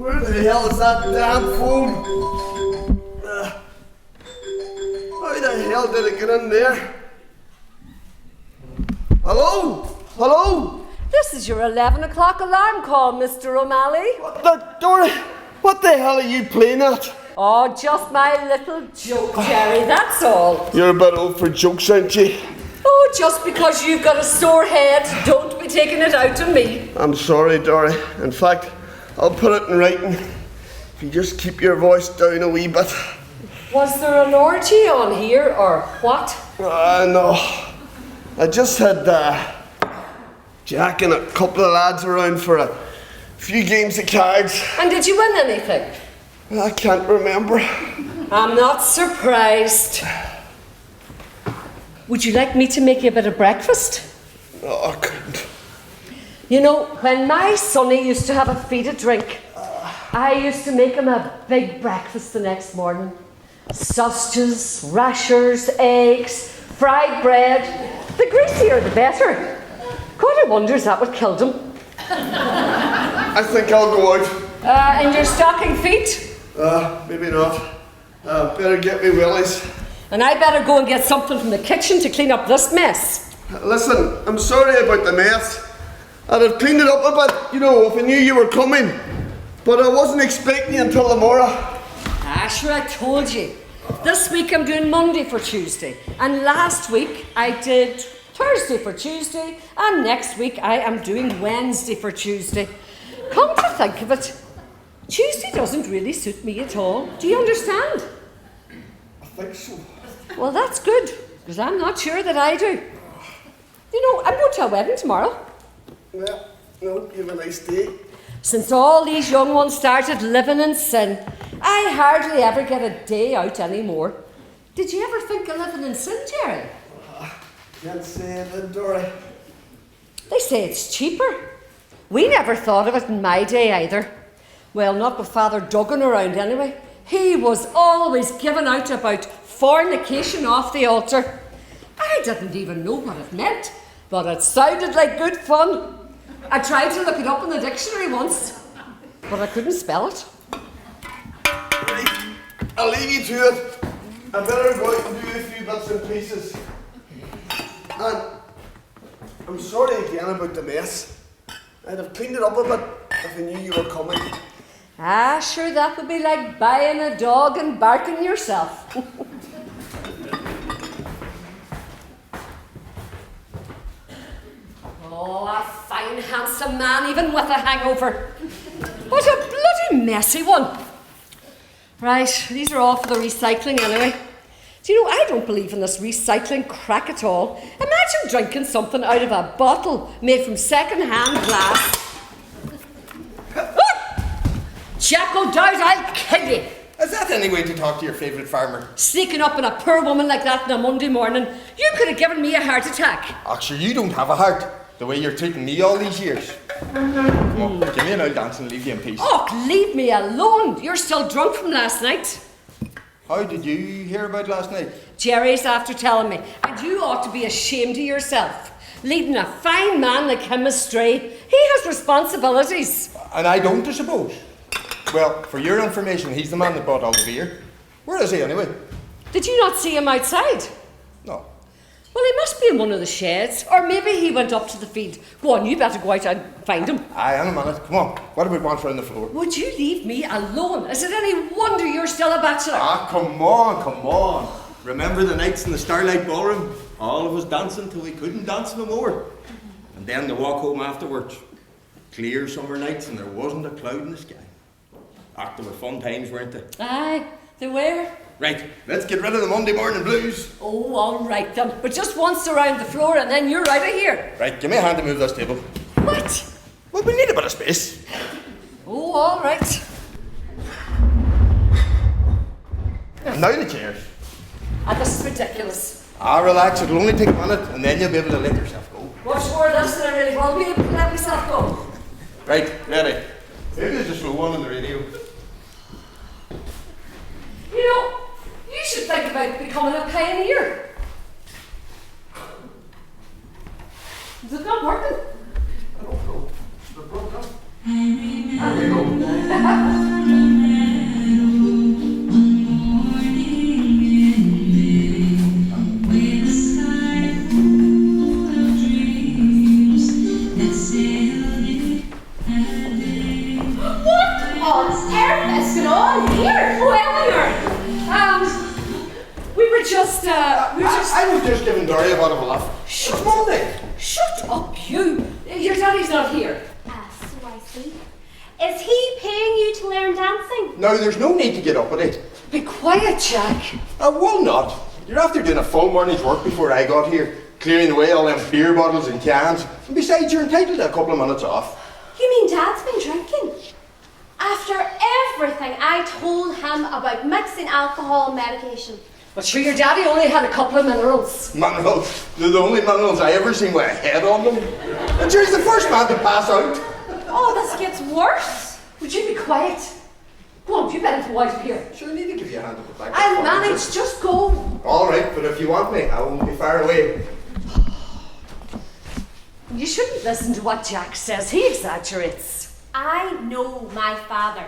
Where the hell is that damn phone? How the hell did it get in there? Hello? Hello? This is your 11 o'clock alarm call, Mr. O'Malley. Dorrie, what the hell are you playing at? Oh, just my little joke, Gerry, that's all. You're a bit old for jokes, aren't you? Oh, just because you've got a sore head, don't be taking it out on me. I'm sorry, Dorrie. In fact, I'll put it in writing. If you just keep your voice down a wee bit. Was there an orgy on here, or what? No. I just had Jack and a couple of lads around for a few games of cards. And did you win anything? I can't remember. I'm not surprised. Would you like me to make you a bit of breakfast? No, I couldn't. You know, when my sonny used to have a feed of drink, I used to make him a big breakfast the next morning. Sausages, rashers, eggs, fried bread. The greasier the better. God, I wonder is that what killed him? I think I'll go out. And your stocking feet? Maybe not. Better get me willies. And I better go and get something from the kitchen to clean up this mess. Listen, I'm sorry about the mess. I'd have cleaned it up a bit, you know, if I knew you were coming. But I wasn't expecting you until tomorrow. Sure, I told you. This week I'm doing Monday for Tuesday. And last week I did Thursday for Tuesday. And next week I am doing Wednesday for Tuesday. Come to think of it, Tuesday doesn't really suit me at all. Do you understand? I think so. Well, that's good, because I'm not sure that I do. You know, I'm going to a wedding tomorrow. Yeah, no, you have a nice day. Since all these young ones started living in sin, I hardly ever get a day out anymore. Did you ever think of living in sin, Gerry? Can't say it, Dorrie. They say it's cheaper. We never thought of it in my day either. Well, not with Father Duggan around anyway. He was always giving out about fornication off the altar. I didn't even know what it meant, but it sounded like good fun. I tried to look it up in the dictionary once, but I couldn't spell it. Right, I'll leave you to it. I better go out and do a few bits and pieces. And I'm sorry again about the mess. I'd have cleaned it up a bit if I knew you were coming. Sure, that would be like buying a dog and barking yourself. Oh, a fine, handsome man, even with a hangover. What a bloody messy one. Right, these are all for the recycling anyway. Do you know, I don't believe in this recycling crack at all. Imagine drinking something out of a bottle made from second-hand glass. Jacko Dowd, I'll kill you. Is that any way to talk to your favourite farmer? Sneaking up on a poor woman like that on a Monday morning. You could have given me a heart attack. Actually, you don't have a heart, the way you're treating me all these years. Come on, give me an old dance and leave you in peace. Oh, leave me alone. You're still drunk from last night. How did you hear about last night? Gerry's after telling me, and you ought to be ashamed of yourself. Leading a fine man like him astray. He has responsibilities. And I don't, I suppose. Well, for your information, he's the man that bought all the beer. Where is he anyway? Did you not see him outside? No. Well, he must be in one of the sheds. Or maybe he went up to the field. Go on, you better go out and find him. Aye, in a minute. Come on. What do we want on the floor? Would you leave me alone? Is it any wonder you're still a bachelor? Come on, come on. Remember the nights in the Starlight Ballroom? All of us dancing till we couldn't dance no more. And then the walk home afterwards. Clear summer nights and there wasn't a cloud in the sky. They were fun times, weren't they? Aye, they were. Right, let's get rid of the Monday morning blues. Oh, all right then. But just once around the floor and then you're out of here. Right, give me a hand to move this table. What? Well, we need a bit of space. Oh, all right. And now the chairs. This is ridiculous. Relax, it'll only take a minute and then you'll be able to let yourself go. What's more of this than I really will be able to let myself go? Right, ready. Maybe there's a slow one on the radio. You know, you should think about becoming a pioneer. Is it not working? I don't know. The broke up. I was just giving Dorrie a bit of a laugh. Shut Monday. Shut up, you! Your daddy's not here. So I see. Is he paying you to learn dancing? Now, there's no need to get up at it. Be quiet, Jack. I will not. You're after doing a full morning's work before I got here, clearing away all them beer bottles and cans. And besides, you're entitled to a couple of minutes off. You mean Dad's been drinking? After everything I told him about mixing alcohol and medication. But sure, your daddy only had a couple of minerals. Minerals? They're the only minerals I ever seen with a head on them. And he's the first man to pass out. Oh, this gets worse. Would you be quiet? Go on, you better go out of here. Sure, I need to give you a hand to put back. I'll manage, just go. All right, but if you want me, I won't be far away. You shouldn't listen to what Jack says. He exaggerates. I know my father.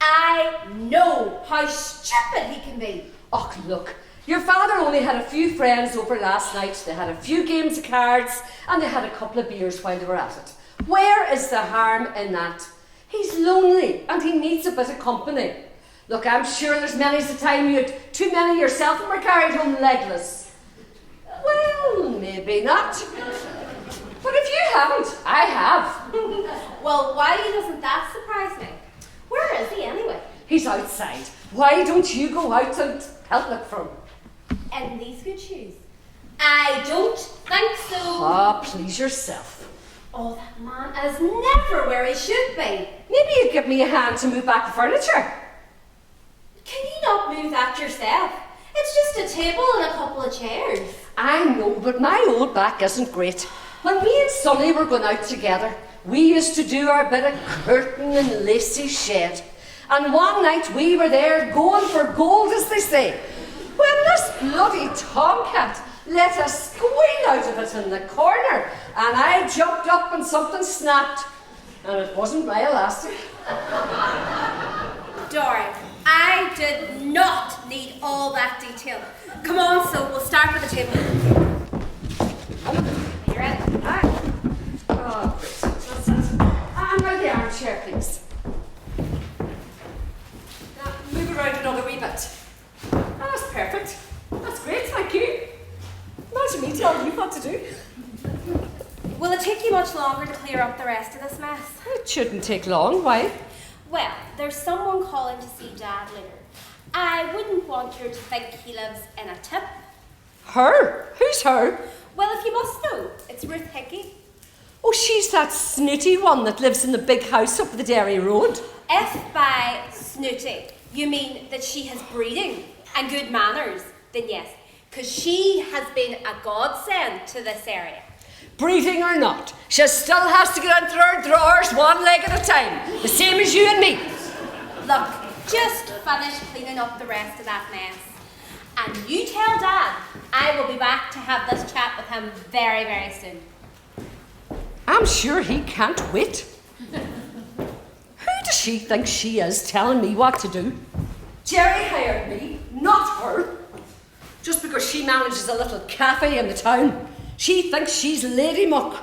I know how stupid he can be. Oh, look. Your father only had a few friends over last night. They had a few games of cards and they had a couple of beers while they were at it. Where is the harm in that? He's lonely and he needs a bit of company. Look, I'm sure there's many's the time you had too many yourself and were carried home legless. Well, maybe not. But if you haven't, I have. Well, why doesn't that surprise me? Where is he anyway? He's outside. Why don't you go out and help look for him? In these good shoes? I don't think so. Ah, please yourself. Oh, that man is never where he should be. Maybe you'd give me a hand to move back the furniture. Can you not move that yourself? It's just a table and a couple of chairs. I know, but my old back isn't great. When me and Sonny were going out together, we used to do our bit of curtain and lacy shed. And one night we were there going for gold, as they say, when this bloody tomcat let a squeal out of it in the corner, and I jumped up and something snapped, and it wasn't my elastic. Dorrie, I did not need all that detail. Come on, so we'll start with the table. Here it is. Oh, great. That's it. And by the armchair, please. Now, move around another wee bit. Oh, that's perfect. That's great, thank you. Imagine me telling you what to do. Will it take you much longer to clear up the rest of this mess? It shouldn't take long. Why? Well, there's someone calling to see Dad later. I wouldn't want you to think he lives in a tip. Her? Who's her? Well, if you must know, it's Ruth Hickey. Oh, she's that snooty one that lives in the big house up the Derry Road. If by snooty you mean that she has breeding and good manners, then yes, because she has been a godsend to this area. Breeding or not, she still has to get into her drawers one leg at a time, the same as you and me. Look, just finish cleaning up the rest of that mess. And you tell Dad I will be back to have this chat with him very, very soon. I'm sure he can't wait. Who does she think she is telling me what to do? Gerry hired me, not her. Just because she manages a little cafe in the town, she thinks she's Lady Muck.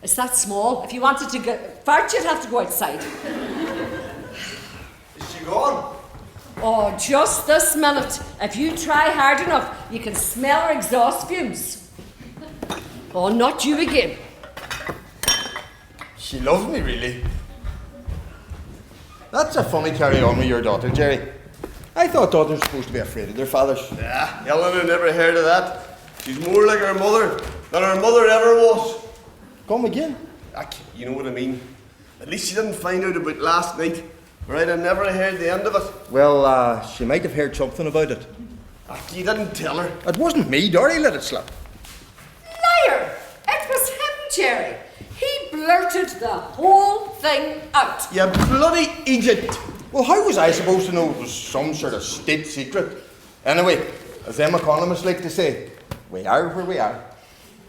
It's that small. If you wanted to fart, you'd have to go outside. Is she gone? Oh, just this minute. If you try hard enough, you can smell her exhaust fumes. Oh, not you again. She loves me, really. That's a funny carry on with your daughter, Gerry. I thought daughters were supposed to be afraid of their fathers. Yeah, Eleanor never heard of that. She's more like her mother than her mother ever was. Come again? You know what I mean. At least she didn't find out about last night, or I'd have never heard the end of it. Well, she might have heard something about it. You didn't tell her. It wasn't me. Dorrie let it slip. Liar! It was him, Gerry. He blurted the whole thing out. You bloody idiot! Well, how was I supposed to know it was some sort of state secret? Anyway, as them economists like to say, we are where we are.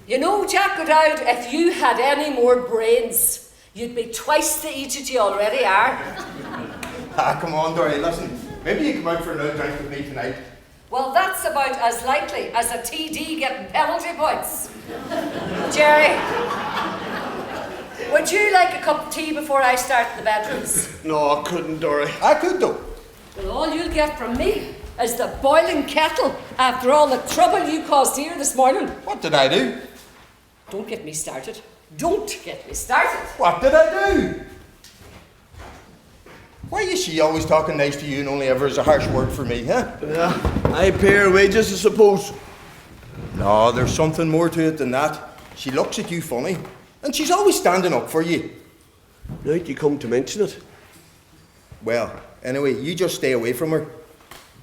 You know, Jack Goodowd, if you had any more brains, You'd be twice the age that you already are. Ah, come on, Dorrie, listen. Maybe you come out for another drink with me tonight. Well, that's about as likely as a TD getting penalty points. Gerry, would you like a cup of tea before I start in the bedrooms? No, I couldn't, Dorrie. I could, though. Well, all you'll get from me is the boiling kettle after all the trouble you caused here this morning. What did I do? Don't get me started. Don't get me started. What did I do? Why is she always talking nice to you and only ever is a harsh word for me, huh? Yeah, I pay her wages, I suppose. No, there's something more to it than that. She looks at you funny, and she's always standing up for you. Right, you come to mention it. Well, anyway, you just stay away from her.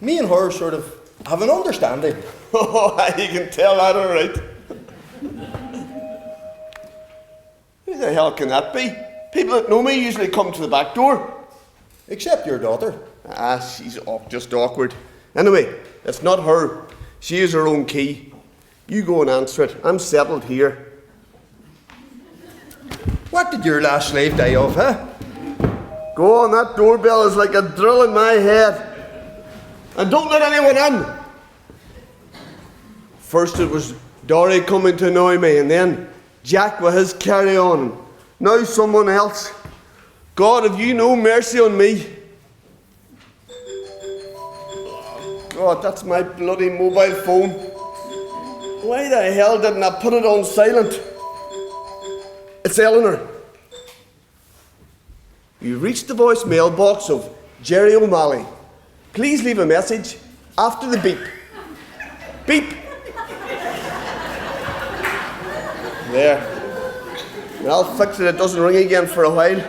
Me and her sort of have an understanding. Oh, you can tell that all right. Who the hell can that be? People that know me usually come to the back door. Except your daughter. Ah, she's just awkward. Anyway, it's not her. She has her own key. You go and answer it. I'm settled here. What did your last slave die of, huh? Go on, that doorbell is like a drill in my head. And don't let anyone in. First it was Dorrie coming to annoy me, and then Jack with his carry on. Now someone else. God, have you no mercy on me? God, that's my bloody mobile phone. Why the hell didn't I put it on silent? It's Eleanor. You reached the voicemail box of Gerry O'Malley. Please leave a message after the beep. Beep. There. I'll fix it. It doesn't ring again for a while.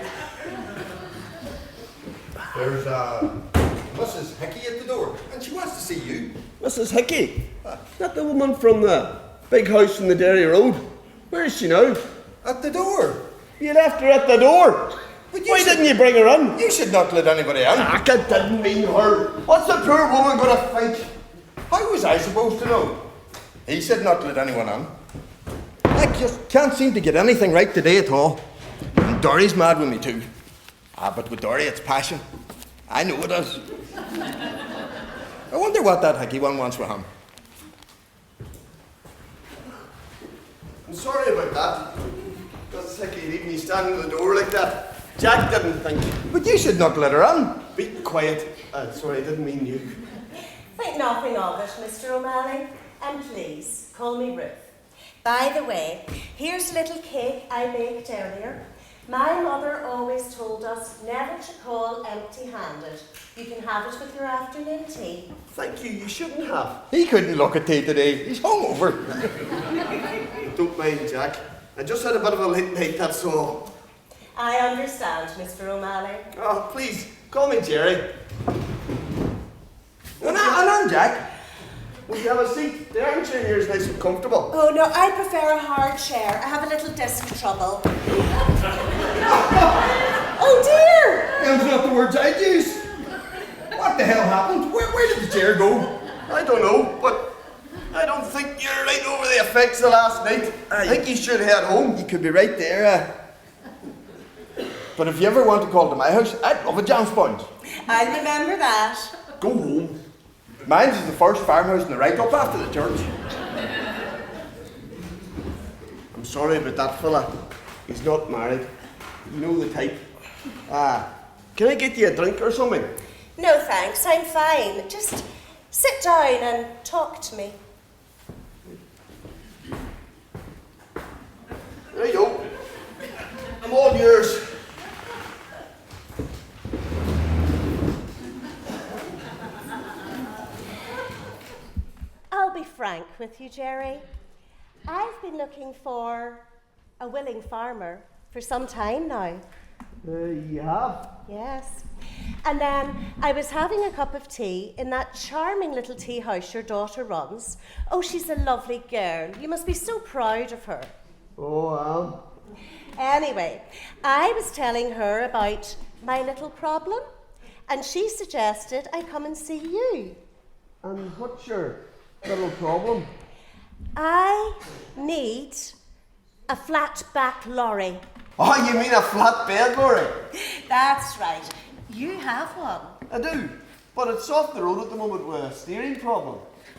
There's Mrs. Hickey at the door, and she wants to see you. Mrs. Hickey? That the woman from the big house in the Derry Road? Where is she now? At the door. You left her at the door. Why didn't you bring her in? You should not let anybody in. I didn't mean her. What's the poor woman going to think? How was I supposed to know? He said not to let anyone in. I just can't seem to get anything right today at all. And Dorrie's mad with me too. Ah, but with Dorrie it's passion. I know it is. I wonder what that Hickey one wants with him. I'm sorry about that. Mrs. Hickey leaving me standing at the door like that. Jack didn't think. But you should not let her in. Be quiet. Sorry, I didn't mean you. Think nothing of it, Mr. O'Malley. And please, call me Ruth. By the way, here's a little cake I baked earlier. My mother always told us never to call empty-handed. You can have it with your afternoon tea. Thank you, you shouldn't have. He couldn't look at tea today. He's hungover. Don't mind, Jack. I just had a bit of a late night, that's all. I understand, Mr. O'Malley. Oh, please, call me Gerry. And I'm Jack. Will you have a seat? The armchair here is nice and comfortable. Oh no, I prefer a hard chair. I have a little disc trouble. Oh dear! Them's not the words I'd use. What the hell happened? Where did the chair go? I don't know, but I don't think you're right over the effects of last night. I think you should head home. You could be right there. But if you ever want to call to my house, I'd love a jam sponge. I'll remember that. Go home. Mine's is the first farmhouse in the right up after the church. I'm sorry about that fella. He's not married. You know the type. Can I get you a drink or something? No thanks, I'm fine. Just sit down and talk to me. There you go. I'm all yours. I'll be frank with you, Gerry. I've been looking for a willing farmer for some time now. You have? Yes. And then I was having a cup of tea in that charming little tea house your daughter runs. Oh, she's a lovely girl. You must be so proud of her. Oh, Anyway, I was telling her about my little problem, and she suggested I come and see you. And what's your little problem? I need a flat back lorry. Oh, you mean a flat bed, Laurie? That's right. You have one. I do, but it's off the road at the moment with a steering problem.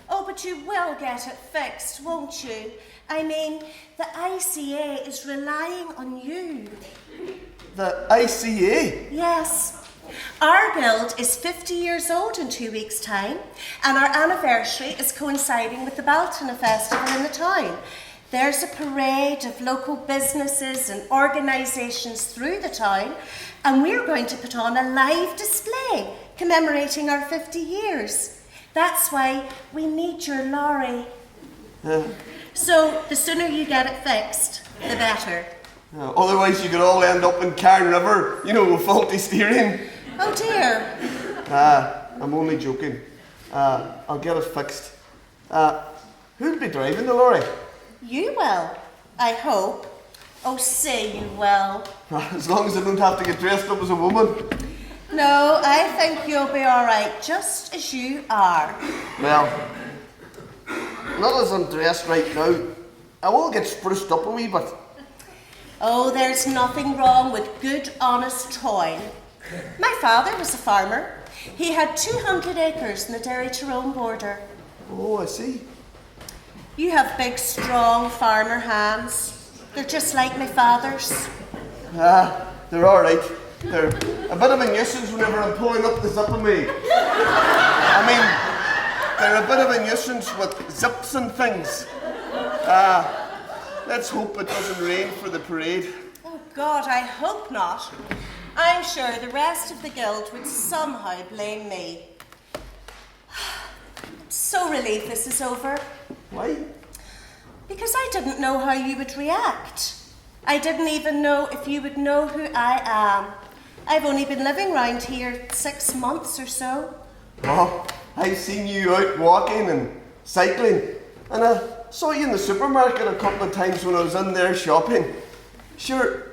Oh, but you will get it fixed, won't you? I mean, the ICA is relying on you. The ICA? Yes. Our guild is 50 years old in 2 weeks' time, and our anniversary is coinciding with the Baltona Festival in the town. There's a parade of local businesses and organisations through the town, and we're going to put on a live display commemorating our 50 years. That's why we need your lorry. So the sooner you get it fixed, the better. Otherwise you could all end up in Carn River, with faulty steering. Oh dear. I'm only joking. I'll get it fixed. Who'll be driving the lorry? You will, I hope. Oh, say you will. As long as I don't have to get dressed up as a woman. No, I think you'll be all right, just as you are. Well, not as I'm dressed right now. I will get spruced up a wee bit. Oh, there's nothing wrong with good, honest toil. My father was a farmer. He had 200 acres in the Derry-Tyrone border. Oh, I see. You have big, strong farmer hands. They're just like my father's. They're all right. They're a bit of a nuisance whenever I'm pulling up the zip of me. I mean, they're a bit of a nuisance with zips and things. Let's hope it doesn't rain for the parade. Oh, God, I hope not. I'm sure the rest of the guild would somehow blame me. I'm so relieved this is over. Why? Because I didn't know how you would react. I didn't even know if you would know who I am. I've only been living round here 6 months or so. Oh, I've seen you out walking and cycling, and I saw you in the supermarket a couple of times when I was in there shopping. Sure,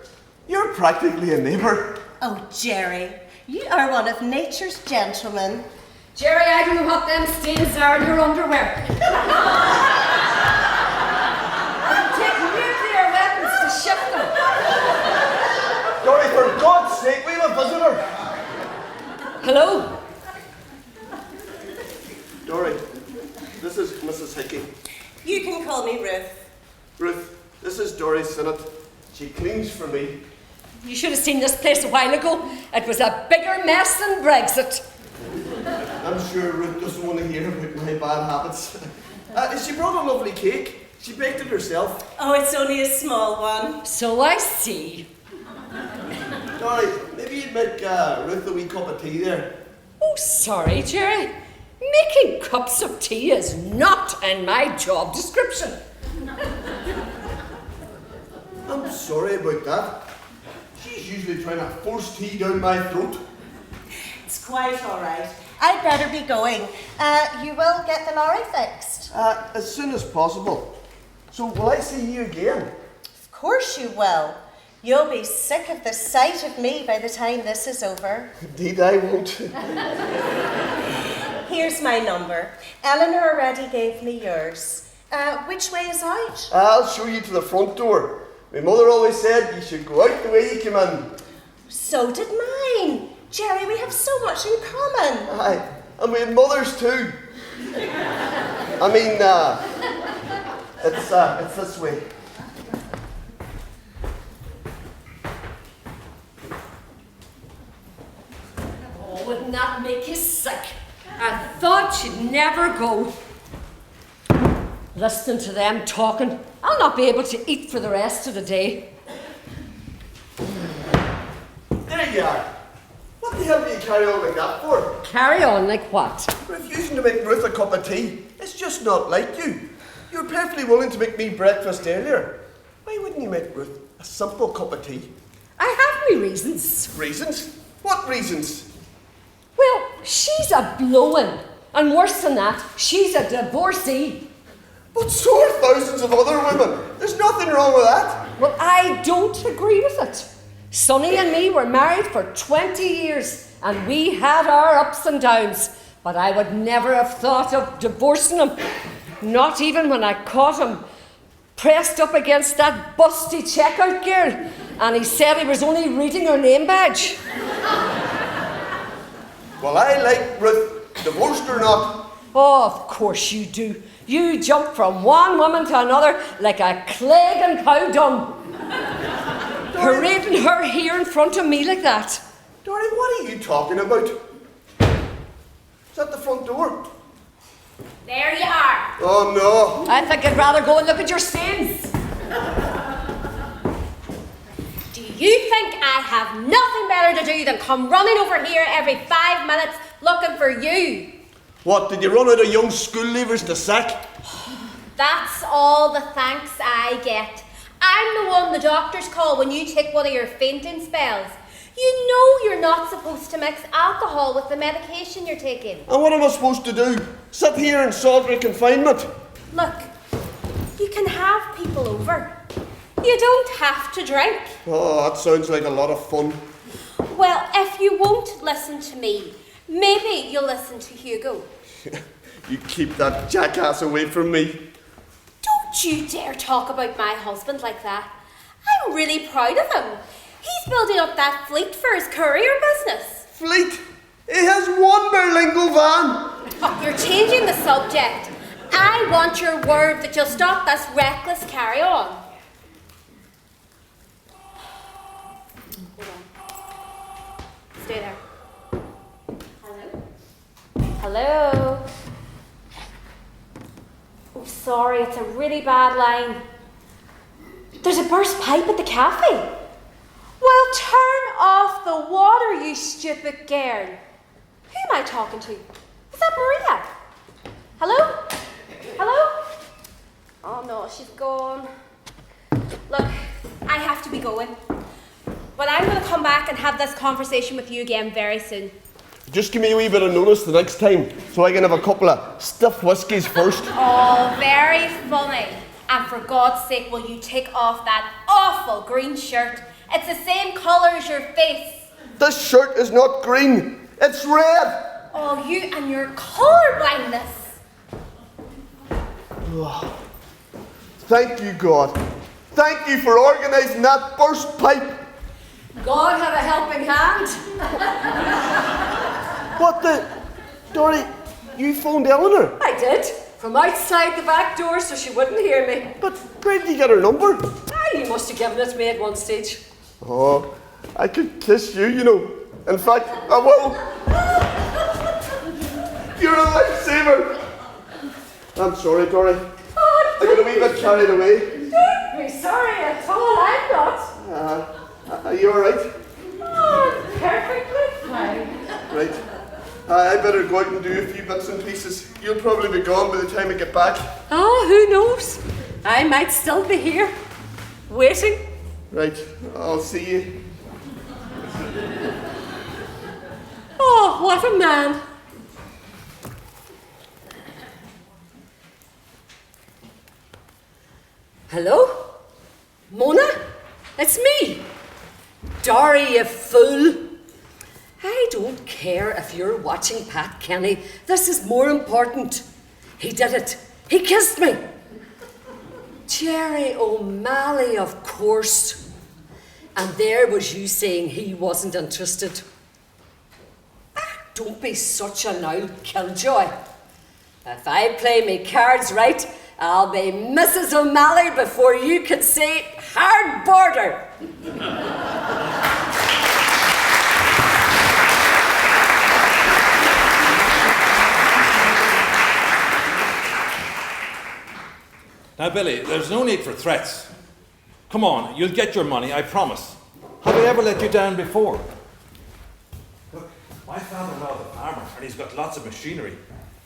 you're practically a neighbour. Oh, Gerry, you are one of nature's gentlemen. Gerry, I don't know what them stains are in your underwear. I'll take nuclear weapons to shift them. Dorrie, for God's sake, we have a visitor. Hello? Dorrie, this is Mrs. Hickey. You can call me Ruth. Ruth, this is Dorrie Sinnott. She cleans for me. You should have seen this place a while ago. It was a bigger mess than Brexit. I'm sure Ruth doesn't want to hear about my bad habits. She brought a lovely cake. She baked it herself. Oh, it's only a small one. So I see. Dorrie, maybe you'd make Ruth a wee cup of tea there. Oh, sorry, Gerry. Making cups of tea is not in my job description. I'm sorry about that. She's usually trying to force tea down my throat. It's quite all right. I'd better be going. You will get the lorry fixed? As soon as possible. So will I see you again? Of course you will. You'll be sick of the sight of me by the time this is over. Indeed I won't. Here's my number. Eleanor already gave me yours. Which way is out? I'll show you to the front door. My mother always said you should go out the way you came in. So did mine. Gerry, we have so much in common. Aye, and we had mothers too. I mean, it's this way. Oh, wouldn't that make you sick? I thought she'd never go. Listening to them talking, I'll not be able to eat for the rest of the day. There you are. What the hell do you carry on like that for? Carry on like what? Refusing to make Ruth a cup of tea. It's just not like you. You were perfectly willing to make me breakfast earlier. Why wouldn't you make Ruth a simple cup of tea? I have me reasons. Reasons? What reasons? Well, she's a blowing. And worse than that, she's a divorcee. But so are thousands of other women. There's nothing wrong with that. Well, I don't agree with it. Sonny and me were married for 20 years and we had our ups and downs, but I would never have thought of divorcing him. Not even when I caught him pressed up against that busty checkout girl And he said he was only reading her name badge. Well, I like Ruth, divorced or not. Oh, of course you do. You jump from one woman to another like a Cleggan cow dung. Parading her here in front of me like that. Dorrie, what are you talking about? Is that the front door? There you are. Oh, no. I think I'd rather go and look at your stains. Do you think I have nothing better to do than come running over here every 5 minutes looking for you? What, did you run out of young school leavers to sack? That's all the thanks I get. I'm the one the doctors call when you take one of your fainting spells. You know you're not supposed to mix alcohol with the medication you're taking. And what am I supposed to do? Sit here in solitary confinement? Look, you can have people over. You don't have to drink. Oh, that sounds like a lot of fun. Well, if you won't listen to me, maybe you'll listen to Hugo. You keep that jackass away from me. Don't you dare talk about my husband like that. I'm really proud of him. He's building up that fleet for his courier business. Fleet? He has one Berlingo van. Oh, you're changing the subject. I want your word that you'll stop this reckless carry-on. Hold on. Stay there. Hello? Hello? Oh, sorry, it's a really bad line. There's a burst pipe at the cafe. Well, turn off the water, you stupid girl. Who am I talking to? Is that Maria? Hello? Hello? Oh no, she's gone. Look, I have to be going. But I'm going to come back and have this conversation with you again very soon. Just give me a wee bit of notice the next time, so I can have a couple of stiff whiskies first. Oh, very funny. And for God's sake, will you take off that awful green shirt? It's the same colour as your face. This shirt is not green, it's red. Oh, you and your colour blindness. Oh, thank you, God. Thank you for organising that burst pipe. God had a helping hand. What the? Dorrie, you phoned Eleanor? I did. From outside the back door so she wouldn't hear me. But where did you get her number? You must have given it to me at one stage. Oh, I could kiss you, you know. In fact, I will. You're a lifesaver. I'm sorry, Dorrie. Oh, I got a wee bit carried away. don't be sorry at all. I'm not. Are you alright? Oh, perfectly fine. Right. I better go out and do a few bits and pieces. You'll probably be gone by the time I get back. Oh, who knows? I might still be here, waiting. Right, I'll see you. Oh, what a man. Hello? Mona? It's me. Dorrie, you fool. I don't care if you're watching Pat Kenny. This is more important. He did it. He kissed me. Gerry O'Malley, of course. And there was you saying he wasn't interested. Don't be such an old killjoy. If I play me cards right, I'll be Mrs. O'Malley before you can say hard border. Now, Billy, there's no need for threats. Come on, you'll get your money, I promise. Have I ever let you down before? Look, my father-in-law's a farmer, and he's got lots of machinery.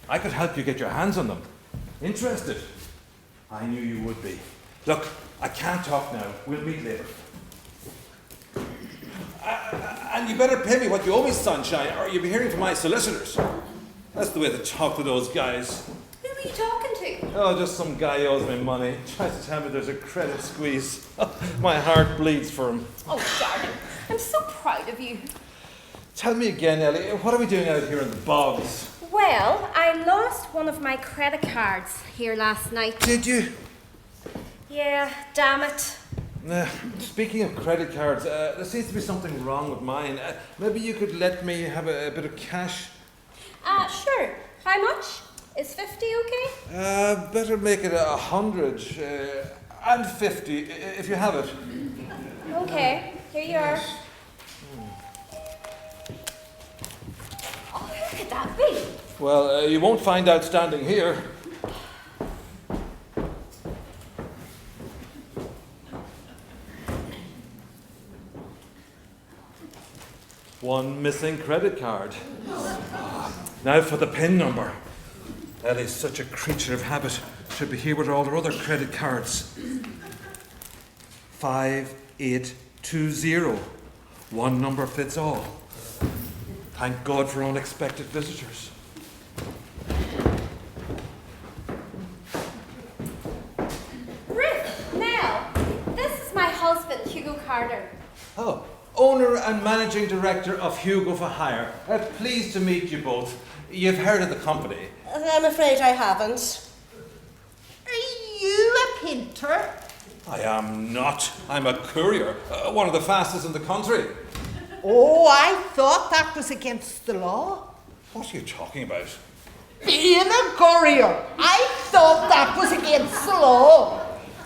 I could help you get your hands on them. Interested? I knew you would be. Look, I can't talk now. We'll meet later. And you better pay me what you owe me, sunshine, or you'll be hearing from my solicitors. That's the way to talk to those guys. Who are you talking to? Oh, just some guy owes me money. Tries to tell me there's a credit squeeze. My heart bleeds for him. Oh, darling, I'm so proud of you. Tell me again, Ellie, what are we doing out here in the bogs? Well, I lost one of my credit cards here last night. Did you? Yeah, damn it. Speaking of credit cards, there seems to be something wrong with mine. Maybe you could let me have a bit of cash? Sure. How much? Is 50 okay? Better make it 100 and 50 if you have it. Okay, here you are. Oh, who could that be? Well, you won't find out standing here. One missing credit card. Now for the PIN number. Ellie's such a creature of habit. Should be here with all her other credit cards. 5820. One number fits all. Thank God for unexpected visitors. Ruth, Nell, this is my husband, Hugo Carndonagh. Oh, owner and managing director of Hugo for Hire. Pleased to meet you both. You've heard of the company. I'm afraid I haven't. Are you a painter? I am not. I'm a courier, one of the fastest in the country. Oh, I thought that was against the law. What are you talking about? Being a courier, I thought that was against the law.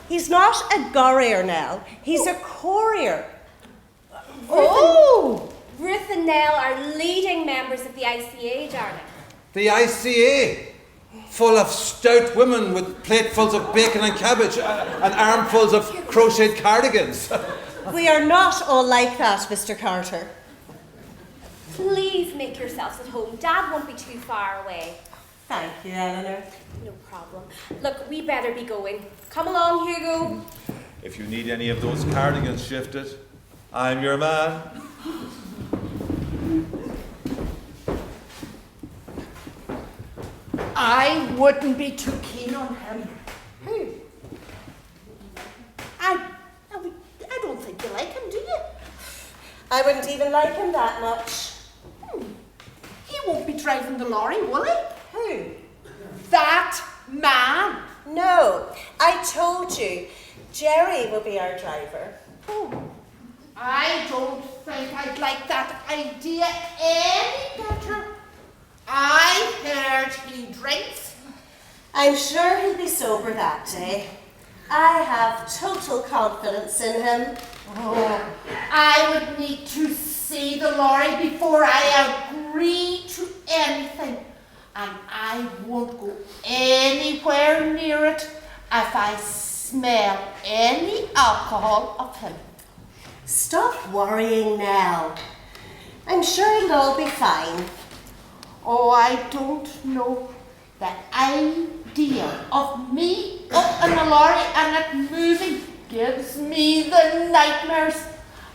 He's not a courier, Nell. He's a courier. Oh! Ruth and Nell are leading members of the ICA, darling. The ICA, full of stout women with platefuls of bacon and cabbage and armfuls of crocheted cardigans. We are not all like that, Mr. Carter. Please make yourselves at home. Dad won't be too far away. Thank you, Eleanor. No problem. Look, we better be going. Come along, Hugo. If you need any of those cardigans shifted, I'm your man. I wouldn't be too keen on him. Who? I don't think you like him, do you? I wouldn't even like him that much. He won't be driving the lorry, will he? Who? That man. No, I told you. Gerry will be our driver. Oh, I don't think I'd like that idea any better. I heard he drinks. I'm sure he'll be sober that day. I have total confidence in him. Oh, I would need to see the lorry before I agree to anything. And I won't go anywhere near it if I smell any alcohol of him. Stop worrying, Nell. I'm sure it'll all be fine. Oh, I don't know. The idea of me up in the lorry and it moving gives me the nightmares.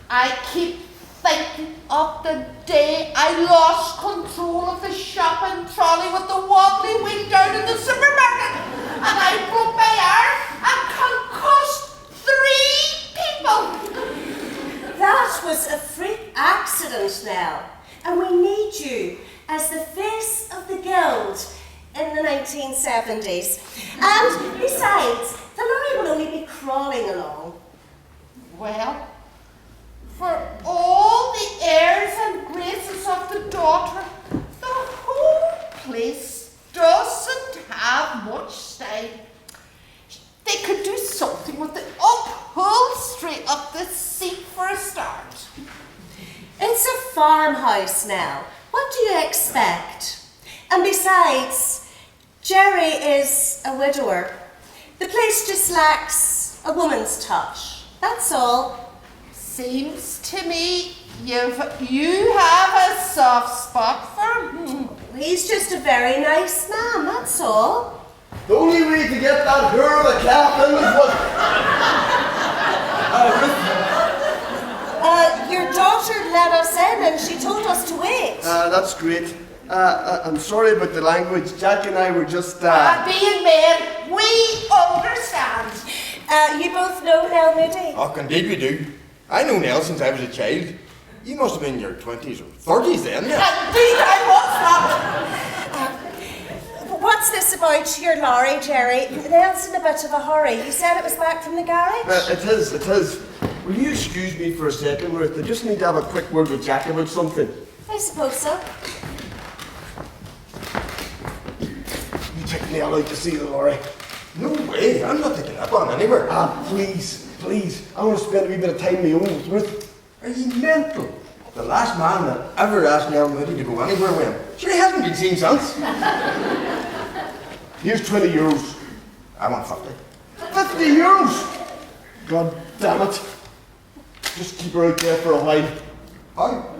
I keep thinking of the day I lost control of the shopping trolley with the wobbly wheel down in the supermarket and I broke my arm and concussed 3 people. That was a freak accident, Nell. And we need you as the face of the guild in the 1970s. And besides, the lorry will only be crawling along. Well, for all the airs and graces of the daughter, the whole place doesn't have much style. They could do something with the upholstery of the seat for a start. It's a farmhouse now. What do you expect? And besides, Gerry is a widower. The place just lacks a woman's touch. That's all. Seems to me you have a soft spot for him. He's just a very nice man, that's all. The only way to get that girl a captain was Your daughter let us in and she told us to wait. that's great. I'm sorry about the language. Jack and I were just. Being men, we understand. You both know Nell Moody? Oh, indeed we do. I know Nell since I was a child. You must have been in your 20s or 30s then. Indeed, I was not. What's this about your lorry, Gerry? Nell's in a bit of a hurry. You said it was back from the garage? It is. will you excuse me for a second, Ruth? I just need to have a quick word with Jack about something. I suppose so. You take Nell out to see the lorry. No way, I'm not taking that one anywhere. Please, please. I want to spend a wee bit of time on my own with Ruth. Are you mental? The last man that ever asked Nell Moody to go anywhere with him. Sure, he hasn't been seen since. Here's 20 euros. I want 50. 50 euros! God damn it. Just keep her out there for a while. How?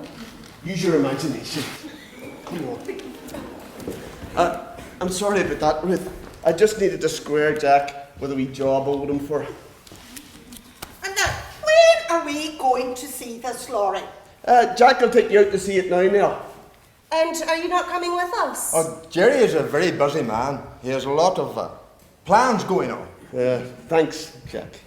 Use your imagination. Come on. I'm sorry about that, Ruth. I just needed to square Jack with a wee job I owed him for. And now, when are we going to see this lorry? Jack will take you out to see it now, Nell. And are you not coming with us? Oh, Gerry is a very busy man. He has a lot of plans going on. Thanks, Jack.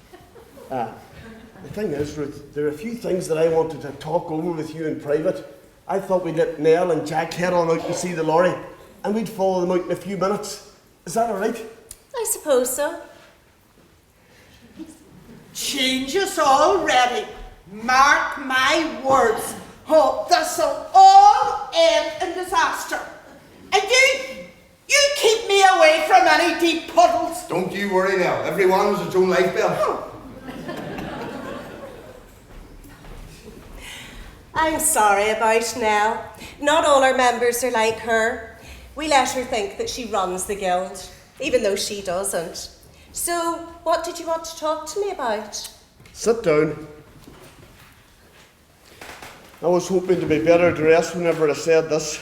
The thing is, Ruth, there are a few things that I wanted to talk over with you in private. I thought we'd let Nell and Jack head on out and see the lorry, and we'd follow them out in a few minutes. Is that all right? I suppose so. Changes already. Mark my words. Oh, this'll all end in disaster. And you keep me away from any deep puddles. Don't you worry now. Everyone has its own life belt. I'm sorry about Nell. Not all our members are like her. We let her think that she runs the guild, even though she doesn't. So, what did you want to talk to me about? Sit down. I was hoping to be better dressed whenever I said this.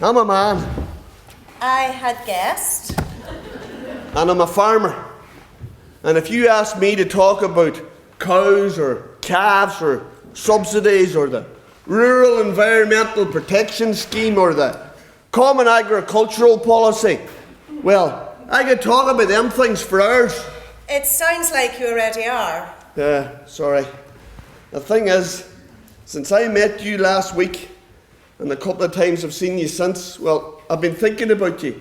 I'm a man. I had guessed. And I'm a farmer. And if you ask me to talk about cows or calves or subsidies or the Rural Environmental Protection Scheme or the Common Agricultural Policy, well, I could talk about them things for hours. It sounds like you already are. Sorry. The thing is, since I met you last week, and the couple of times I've seen you since, well, I've been thinking about you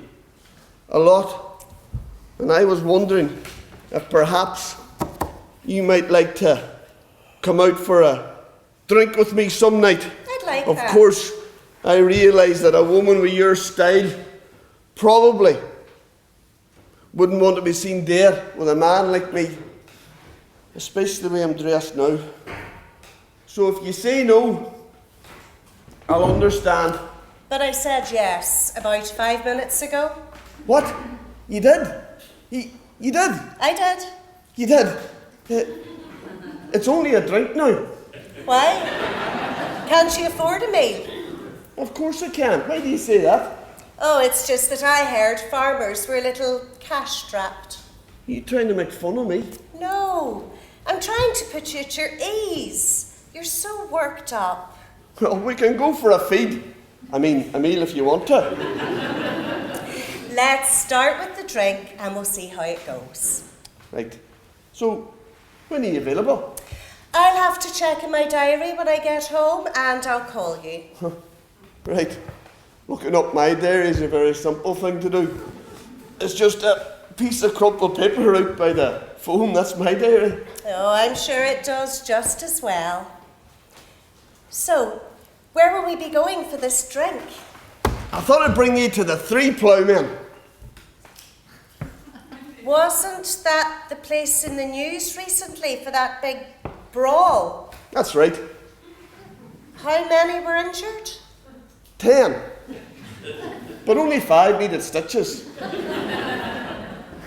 a lot. And I was wondering if perhaps you might like to come out for a drink with me some night. I'd like Of that. course, I realise that a woman with your style probably wouldn't want to be seen there with a man like me, especially the way I'm dressed now. So if you say no, I'll understand. But I said yes about 5 minutes ago. What? You did? You did? I did. You did? It's only a drink now. Why? Can't you afford a meal? Of course I can. Why do you say that? Oh, it's just that I heard farmers were a little cash-strapped. Are you trying to make fun of me? No, I'm trying to put you at your ease. You're so worked up. Well, we can go for a feed. I mean, a meal if you want to. Let's start with the drink and we'll see how it goes. Right. So, when are you available? I'll have to check in my diary when I get home and I'll call you. Right. Looking up my diary is a very simple thing to do. It's just a piece of crumpled paper out by the phone. That's my diary. Oh, I'm sure it does just as well. So, where will we be going for this drink? I thought I'd bring you to the Three Ploughmen. Wasn't that the place in the news recently for that big brawl? That's right. How many were injured? 10. But only 5 needed stitches.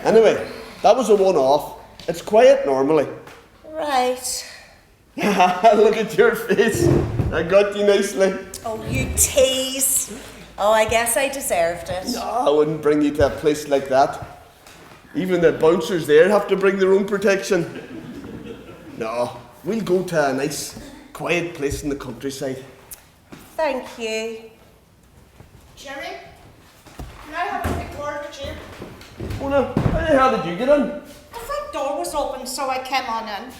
Anyway, that was a one-off. It's quiet normally. Right. Look at your face. I got you nicely. Oh, you tease. Oh, I guess I deserved it. No, I wouldn't bring you to a place like that. Even the bouncers there have to bring their own protection. No, we'll go to a nice, quiet place in the countryside. Thank you. Gerry, can I have a quick word with you? Oh no, how the hell did you get in? The front door was open, so I came on in.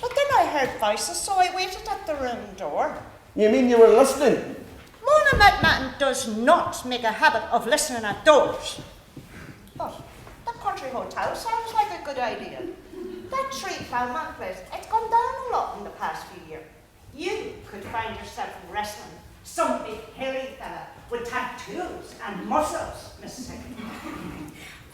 But then I heard voices, so I waited at the room door. You mean you were listening? Mona McMahon does not make a habit of listening at doors. But the country hotel sounds like a good idea. That £3,000 place, it's gone down a lot in the past few years. You could find yourself wrestling some big hairy fella with tattoos and muscles, Mrs. Hickey.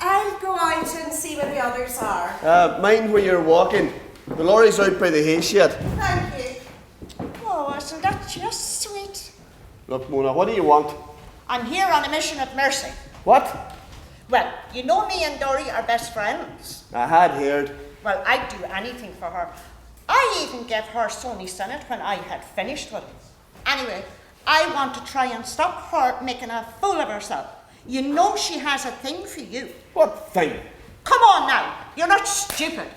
I'll go out and see where the others are. Mind where you're walking. The lorry's out by the hay shed. Thank you. Oh, isn't that just sweet? Look, Mona, what do you want? I'm here on a mission of mercy. What? Well, you know me and Dorrie are best friends. I had heard. Well, I'd do anything for her. I even gave her Sony Sinnott when I had finished with it. Anyway, I want to try and stop her making a fool of herself. You know she has a thing for you. What thing? Come on now, you're not stupid.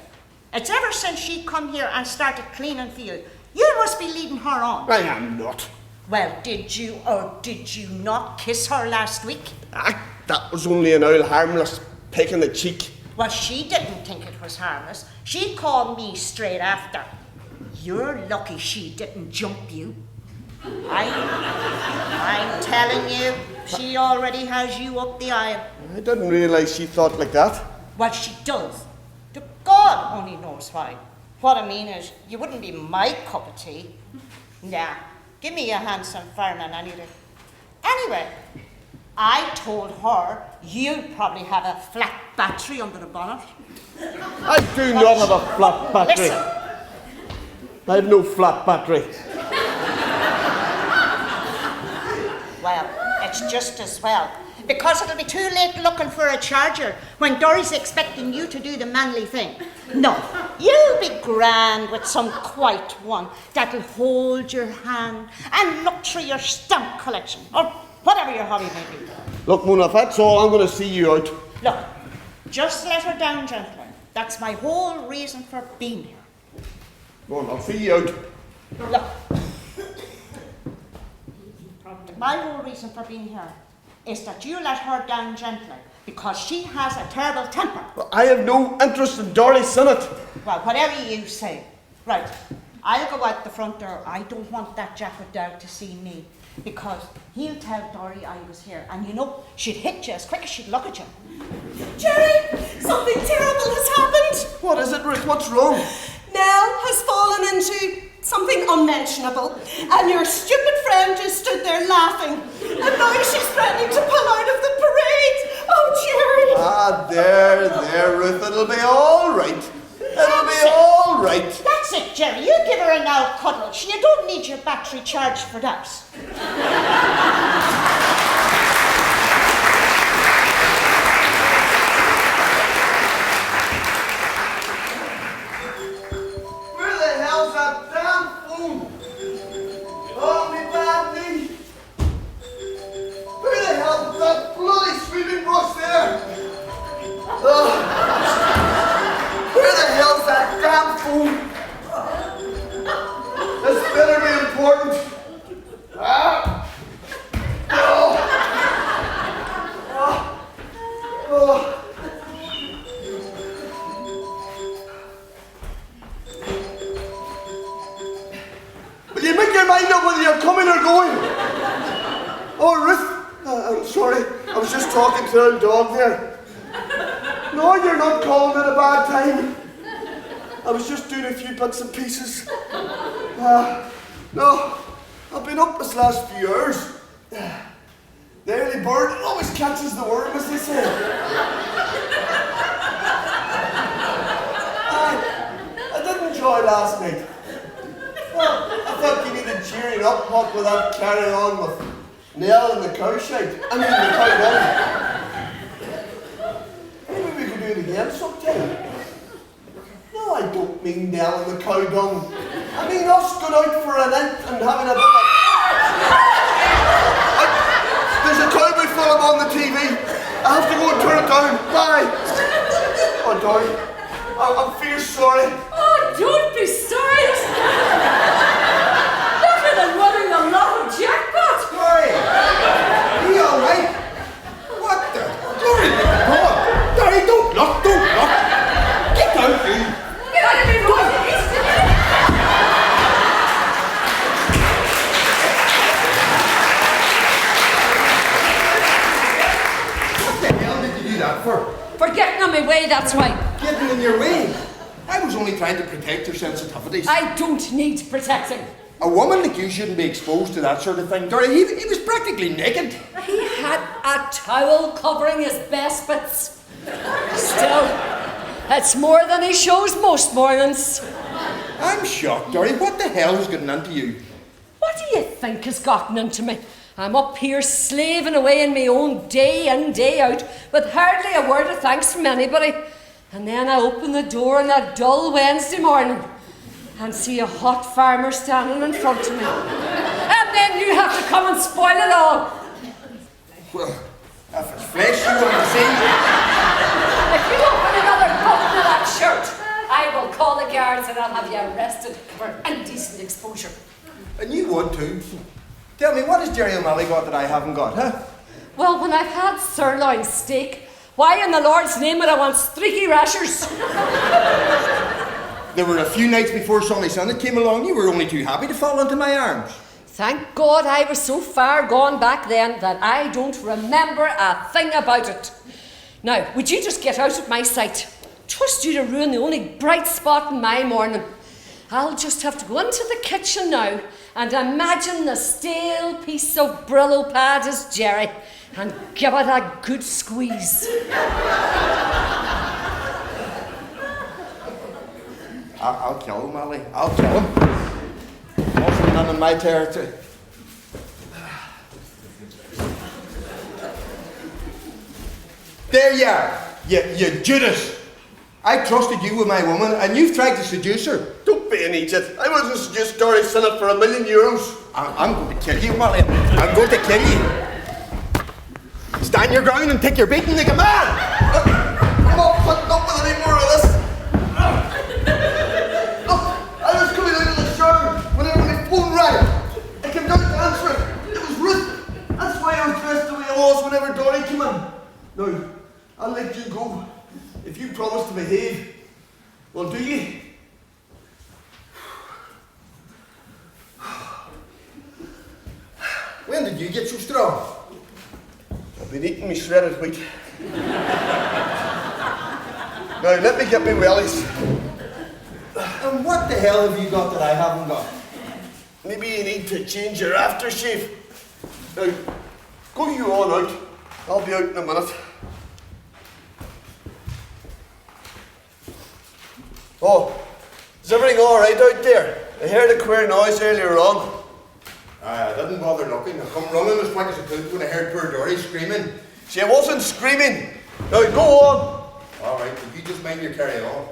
It's ever since she come here and started cleaning for you. You must be leading her on. I am not. Well, did you or did you not kiss her last week? That was only an old harmless peck in the cheek. Well, she didn't think it was harmless. She called me straight after. You're lucky she didn't jump you. I'm telling you, she already has you up the aisle. I didn't realise she thought like that. Well, she does. The God only knows why. What I mean is, you wouldn't be my cup of tea. Nah, give me a handsome fireman any day. Anyway, I told her you'd probably have a flat battery under the bonnet. I do not have a flat battery. Listen. I have no flat battery. Well, it's just as well. Because it'll be too late looking for a charger when Dorrie's expecting you to do the manly thing. No, you'll be grand with some quiet one that'll hold your hand and look through your stamp collection, or whatever your hobby may be. Look, Mona, if that's all, I'm going to see you out. Look, just let her down gently. That's my whole reason for being here. Go on, I'll see you out. Look, my whole reason for being here is that you let her down gently because she has a terrible temper. Well, I have no interest in Dorrie Sinnott. Well, whatever you say. Right, I'll go out the front door. I don't want that Jack Dowd to see me because he'll tell Dorrie I was here and you know, she'd hit you as quick as she'd look at you. Gerry, something terrible has happened. What is it, Ruth? What's wrong? Nell has fallen into something unmentionable, and your stupid friend just stood there laughing, and now she's threatening to pull out of the parade. Oh, Gerry! There, Ruth. It'll be all right. It'll be all right. That's it, Gerry. You give her an old cuddle. You don't need your battery charged for that. Where the hell's that damn phone? Oh, me bad knee. Where the hell's that bloody sweeping brush there? Where the hell's that damn phone? This better be important. Will you make your mind up whether you're coming or going? Oh, Ruth, I'm sorry. I was just talking to the old dog there. No, you're not calling it a bad time. I was just doing a few bits and pieces. No, I've been up this last few hours. The early bird always catches the worm, as they say. I did enjoy last night. I thought you needed cheering up, what with that carry on with Nell and the cow shite. I mean, the cow run. Maybe we could do it again sometime. No, I don't mean Nell and the cow dung. I mean us going out for an int and having a bit of... There's a cowboy film on the TV. I have to go and turn it down. Bye. Oh, Dorrie, I'm fierce sorry. Oh, don't be sorry. Better than winning the lotto jackpot. Dorrie, are you all right? What the? Dorrie, come on. Dorrie, don't look. Get down, please. Get out of me, boys. What the hell did you do that for? For getting on my way, that's why. Getting in your way? I was only trying to protect your sensitivities. I don't need protecting. A woman like you shouldn't be exposed to that sort of thing. Dorrie, he was practically naked. He had a towel covering his best bits. Still, it's more than he shows most mornings. I'm shocked, Dorrie. What the hell has gotten into you? What do you think has gotten into me? I'm up here slaving away in my own day in, day out, with hardly a word of thanks from anybody. And then I open the door on a dull Wednesday morning and see a hot farmer standing in front of me. And then you have to come and spoil it all. Well, if it's flesh you want to see. If you open another button of that shirt, I will call the guards and I'll have you arrested for indecent exposure. And you would too. Tell me, what has Gerry O'Malley got that I haven't got, huh? Well, when I've had sirloin steak, why in the Lord's name would I want streaky rashers? There were a few nights before Sonny Sinnott came along, you were only too happy to fall into my arms. Thank God I was so far gone back then that I don't remember a thing about it. Now, would you just get out of my sight? Trust you to ruin the only bright spot in my morning. I'll just have to go into the kitchen now and imagine the stale piece of Brillo pad as Gerry and give it a good squeeze. I'll kill him, Molly. I'll kill him. Also none in my territory. There you are, you Judas. I trusted you with my woman, and you've tried to seduce her. Don't be an idiot. I wasn't seduced Dorrie Sinnott for €1,000,000. I'm going to kill you, Molly. I'm going to kill you. Stand your ground and take your beating like a man. I'm not putting up with any more of this. Look, I was coming out of the shower whenever my phone rang. I came down to answer it. It was Ruth. That's why I was dressed the way I was whenever Dorrie came in. Now, I'll let you go. If you promise to behave, well, do you? When did you get so strong? I've been eating me shredded wheat. Now, let me get me wellies. And what the hell have you got that I haven't got? Maybe you need to change your aftershave. Now, go you on out. I'll be out in a minute. Oh, is everything all right out there? I heard a queer noise earlier on. I didn't bother looking. I come running as quick as I could when I heard poor Dorrie screaming. She wasn't screaming. Now, go on. All right, but you just mind your carry on.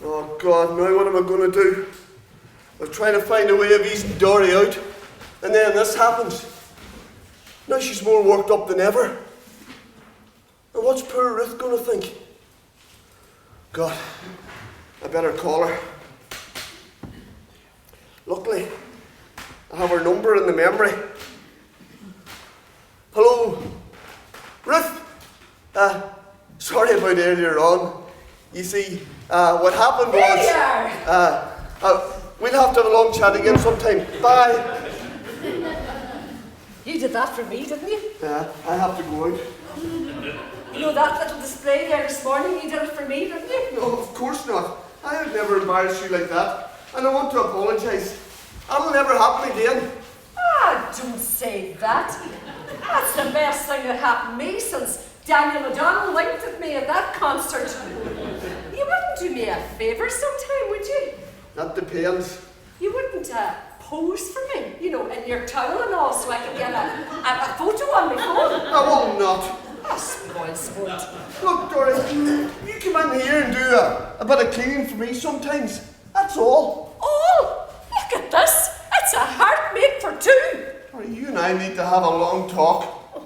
Oh, God, now what am I going to do? I'm trying to find a way of easing Dorrie out. And then this happens. Now she's more worked up than ever. And what's poor Ruth going to think? God, I better call her. Luckily, I have her number in the memory. Hello, Ruth. Sorry about earlier on. You see, what happened was... There you are. We'll have to have a long chat again sometime. Bye. You did that for me, didn't you? I have to go out. You know that little display there this morning, you did it for me, didn't you? No, of course not. I would never embarrass you like that. And I want to apologise. That'll never happen again. Ah, don't say that. That's the best thing that happened to me since Daniel O'Donnell winked at me at that concert. You wouldn't do me a favour sometime, would you? That depends. You wouldn't pose for me, you know, in your towel and all, so I can get a photo on my phone. I will not. Oh, spoiled sport. Look, Dorrie, you come in here and do a bit of cleaning for me sometimes. That's all. Oh, look at this. It's a heart made for two. Dorrie, you and I need to have a long talk.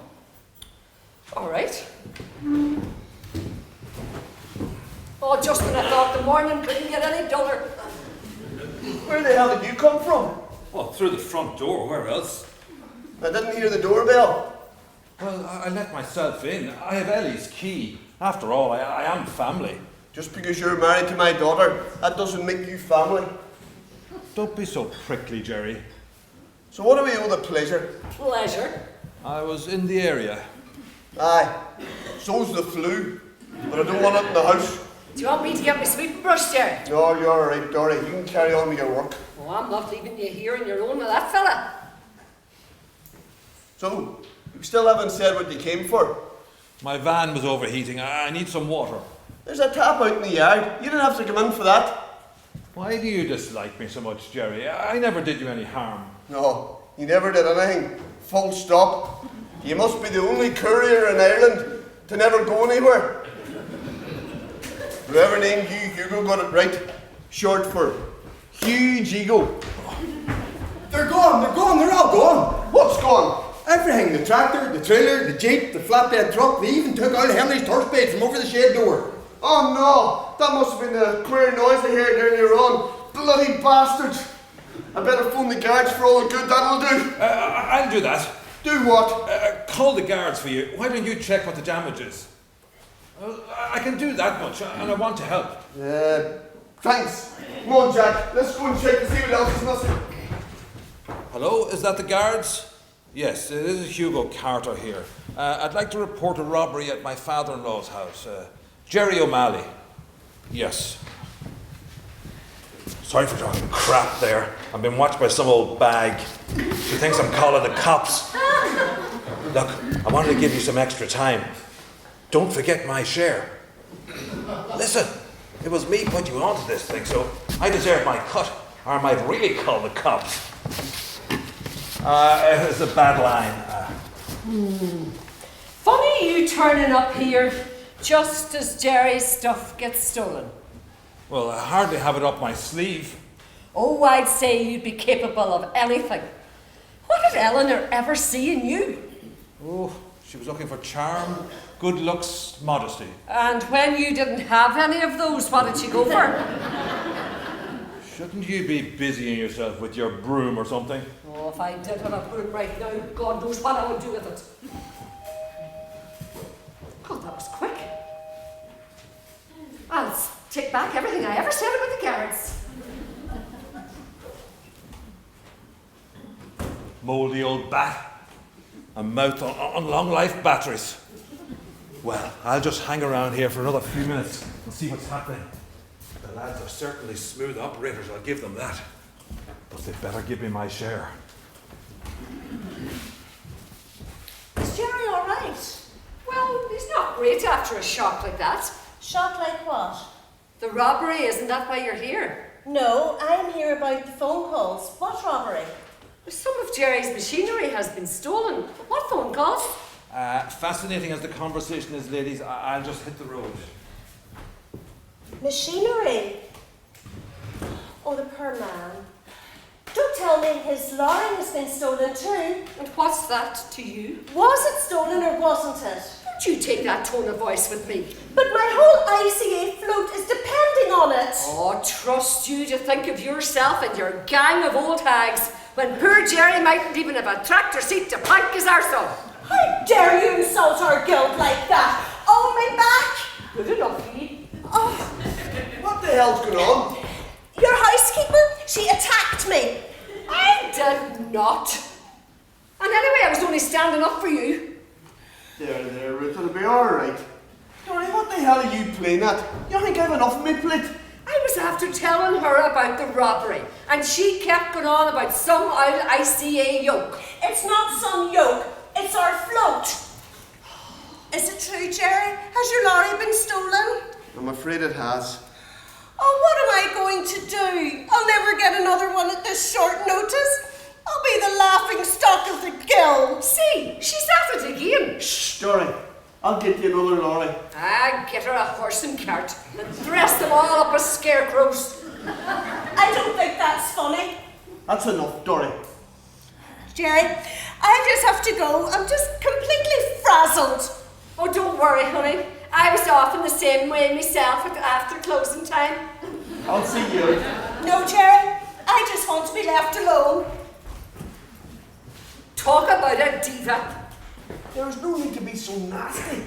All right. Oh, just when I thought the morning couldn't get any duller. Where the hell did you come from? Well, through the front door, where else? I didn't hear the doorbell. Well, I let myself in. I have Ellie's key. After all, I am family. Just because you're married to my daughter, that doesn't make you family. Don't be so prickly, Gerry. So what do we owe the pleasure? Pleasure. I was in the area. Aye. so's the flu. But I don't want it in the house. Do you want me to get my sweeping brush, Gerry? No, you're alright, Dorrie. You can carry on with your work. Oh, I'm not leaving you here on your own with that fella. So, you still haven't said what you came for? My van was overheating. I need some water. There's a tap out in the yard. You didn't have to come in for that. Why do you dislike me so much, Gerry? I never did you any harm. No, you never did anything. Full stop. You must be the only courier in Ireland to never go anywhere. Whoever named you Hugo got it right. Short for huge ego. They're gone, they're all gone. What's gone? Everything, the tractor, the trailer, the jeep, the flatbed truck, they even took out Henry's torch bait from over the shed door. Oh no, that must have been the queer noise I heard earlier on. Bloody bastards. I better phone the guards for all the good that'll do. I'll do that. Do what? Call the guards for you. Why don't you check what the damage is? I can do that much, and I want to help. Thanks. Come on, Jack. Let's go and check to see what else is missing. Hello, is that the guards? Yes, this is Hugo Carter here. I'd like to report a robbery at my father-in-law's house. Gerry O'Malley. Yes. Sorry for talking crap there. I've been watched by some old bag. She thinks I'm calling the cops. Look, I wanted to give you some extra time. Don't forget my share. Listen, it was me put you onto this thing, so I deserve my cut, or I might really call the cops. It's a bad line. Funny you turning up here just as Gerry's stuff gets stolen. Well, I hardly have it up my sleeve. Oh, I'd say you'd be capable of anything. What did Eleanor ever see in you? Oh, she was looking for charm, good looks, modesty. And when you didn't have any of those, what did she go for? Shouldn't you be busying yourself with your broom or something? Oh, if I did have a broom right now, God knows what I would do with it. God, that was quick. I'll take back everything I ever said about the guards. Mouldy old bat. A mouth on long life batteries. Well, I'll just hang around here for another few minutes and see what's happening. The lads are certainly smooth operators, I'll give them that. But they'd better give me my share. Is Gerry all right? Well, he's not great after a shock like that. Shock like what? The robbery, isn't that why you're here? No, I'm here about the phone calls. What robbery? Some of Gerry's machinery has been stolen. What phone calls? Fascinating as the conversation is, ladies, I'll just hit the road. Machinery? Oh, the poor man. Don't tell me his lorry has been stolen too. And what's that to you? Was it stolen or wasn't it? Don't you take that tone of voice with me. But my whole ICA float is depending on it. Oh, trust you to think of yourself and your gang of old hags when poor Gerry mightn't even have a tractor seat to plank his arse on. How dare you insult our guild like that? Oh, my back! Good enough, Lee. Oh, What the hell's going on? your housekeeper, she attacked me. I did not. And anyway, I was only standing up for you. There, Ruth, it'll be alright. Dorrie, what the hell are you playing at? You think I've enough of me plate? I was after telling her about the robbery, and she kept going on about some old ICA yoke. It's not some yoke, it's our float. Is it true, Gerry? Has your lorry been stolen? I'm afraid it has. Oh, what am I going to do? I'll never get another one at this short notice. I'll be the laughing stock of the guild. See, she's at it again. Shh, Dorrie. I'll get you another lorry. Get her a horse and cart and dress them all up as scarecrows. I don't think that's funny. That's enough, Dorrie. Gerry, I just have to go. I'm just completely frazzled. Oh, don't worry, honey. I was off in the same way myself after closing time. I'll see you. No, Gerry, I just want to be left alone. Talk about a diva. There's no need to be so nasty.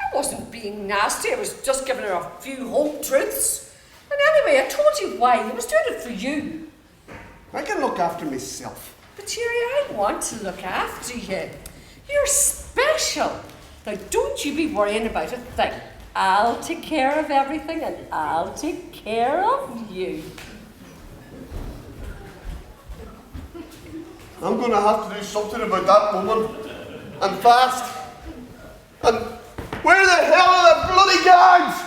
I wasn't being nasty, I was just giving her a few home truths. And anyway, I told you why. I was doing it for you. I can look after myself. But Gerry, I want to look after you. You're special. Now, don't you be worrying about a thing. I'll take care of everything and I'll take care of you. I'm going to have to do something about that woman. And fast. And where the hell are the bloody guards?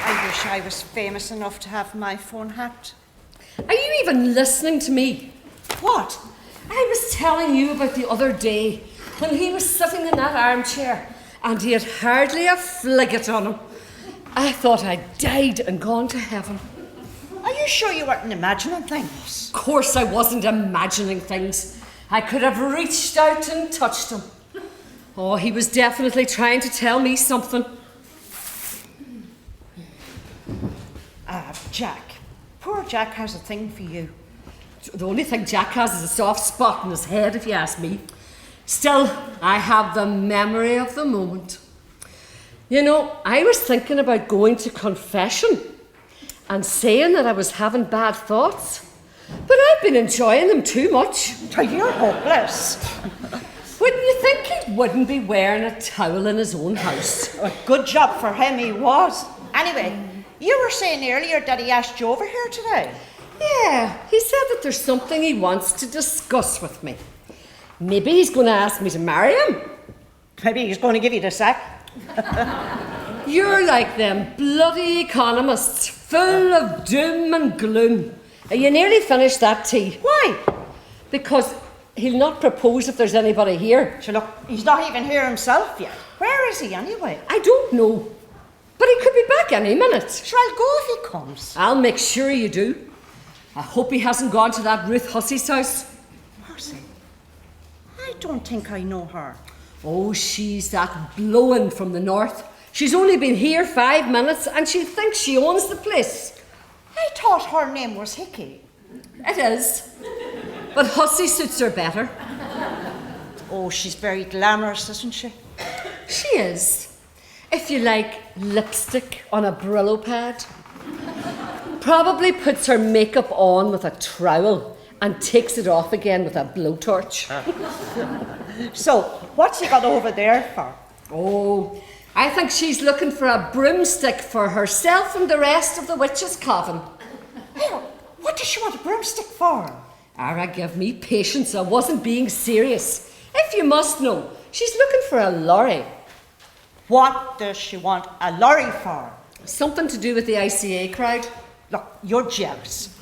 I wish I was famous enough to have my phone hacked. Are you even listening to me? What? I was telling you about the other day when he was sitting in that armchair and he had hardly a fligget on him. I thought I'd died and gone to heaven. Are you sure you weren't imagining things? Of course I wasn't imagining things. I could have reached out and touched him. Oh, he was definitely trying to tell me something. Jack. Poor Jack has a thing for you. The only thing Jack has is a soft spot in his head, if you ask me. Still, I have the memory of the moment. You know, I was thinking about going to confession and saying that I was having bad thoughts, but I've been enjoying them too much. Oh, you're hopeless. Wouldn't you think he wouldn't be wearing a towel in his own house? A good job for him he was. Anyway, you were saying earlier that he asked you over here today. Yeah, he said that there's something he wants to discuss with me. Maybe he's going to ask me to marry him. Maybe he's going to give you the sack. You're like them bloody economists, full of doom and gloom. You nearly finished that tea. Why? Because he'll not propose if there's anybody here. So look, he's not even here himself yet. Where is he anyway? I don't know. But he could be back any minute. Sure, I'll go if he comes. I'll make sure you do. I hope he hasn't gone to that Ruth Hussey's house. Hussey? I don't think I know her. Oh, she's that blowing from the north. She's only been here 5 minutes and she thinks she owns the place. I thought her name was Hickey. It is. But Hussey suits her better. Oh, she's very glamorous, isn't she? She is. If you like lipstick on a Brillo pad. Probably puts her makeup on with a trowel and takes it off again with a blowtorch. So, what's he got over there for? Oh, I think she's looking for a broomstick for herself and the rest of the witches' coven. Well, what does she want a broomstick for? Ara, give me patience. I wasn't being serious. If you must know, she's looking for a lorry. What does she want a lorry for? Something to do with the ICA crowd. Look, you're jealous.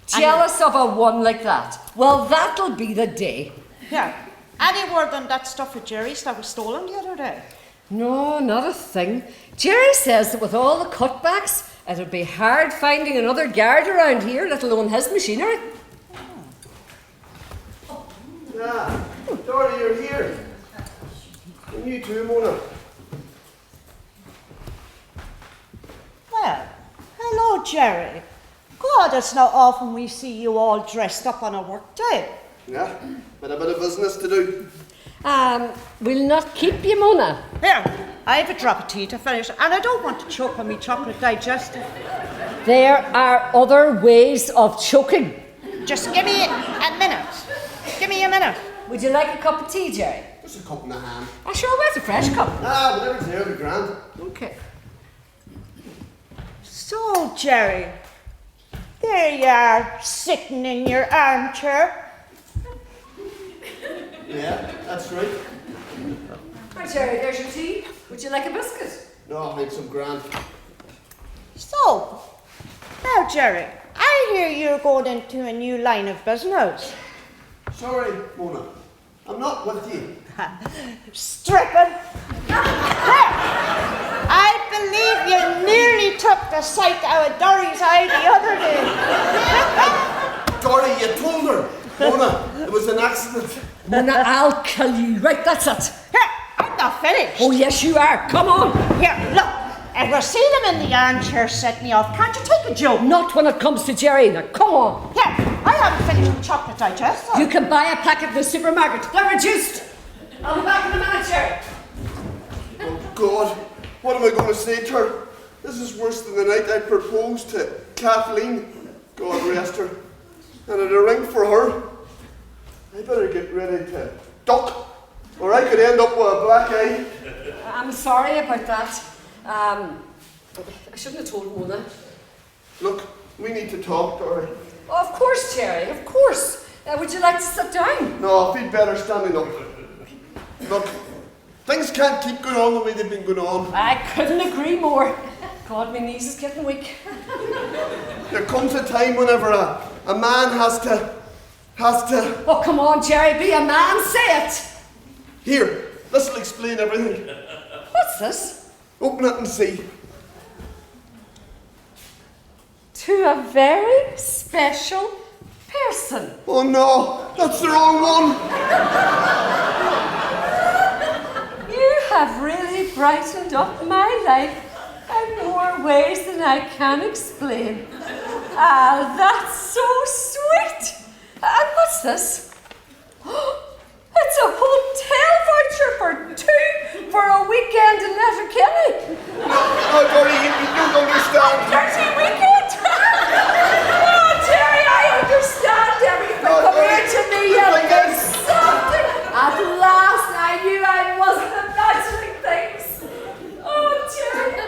Jealous of a one like that? Well, that'll be the day. Yeah. Any word on that stuff with Gerry's that was stolen the other day? No, not a thing. Gerry says that with all the cutbacks, it'd be hard finding another guard around here, let alone his machinery. Yeah, Dorrie, you're here. And you too, Mona. Well, hello, Gerry. God, it's not often we see you all dressed up on a work day. Yeah, but a bit of business to do. We'll not keep you, Mona. Here, I have a drop of tea to finish, and I don't want to choke on me chocolate digestive. There are other ways of choking. Just give me a minute. Give me a minute. Would you like a cup of tea, Gerry? Just a cup in the hand. I sure where's a fresh cup. Whatever's there, it'll be grand. Okay. So, Gerry, there you are, sitting in your armchair. Yeah, that's right. Right, Gerry, there's your tea. Would you like a biscuit? No, thanks, I'm grand. So, now, Gerry, I hear you're going into a new line of business. Sorry, Mona. I'm not with you. Stripping. I believe you nearly took the sight out of Dorrie's eye the other day. Dorrie, you told her. Mona, it was an accident. Mona, I'll kill you. Right, that's it. Here, I'm not finished. Oh, yes, you are. Come on. Here, look. If we're seeing him in the armchair set me off, can't you take a joke? Not when it comes to Gerry. Now, come on. Here, I haven't finished the chocolate digestive. You can buy a packet in the supermarket. They're reduced. I'll be back in a minute, Gerry. Oh, God. What am I going to say to her? This is worse than the night I proposed to Kathleen. God rest her. And at a ring for her, I better get ready to duck, or I could end up with a black eye. I'm sorry about that. I shouldn't have told Mona. Look, we need to talk, Dorrie. Oh, of course, Gerry, of course. Would you like to sit down? No, I feel better standing up. Look, things can't keep going on the way they've been going on. I couldn't agree more. God, my knees is getting weak. There comes a time whenever a man has to... Oh, come on, Gerry, be a man, say it. Here, this'll explain everything. What's this? Open it and see. To a very special person. Oh no, that's the wrong one. You have really brightened up my life in more ways than I can explain. Ah, that's so sweet. And what's this? It's a hotel voucher for two for a weekend in Letterkenny. No, Dorrie, you don't understand. Dirty weekend! Oh, Gerry, I understand everything. No, Come Dorrie, here to me, the you thing big is- something. At last, I knew I wasn't imagining things. Oh, Gerry.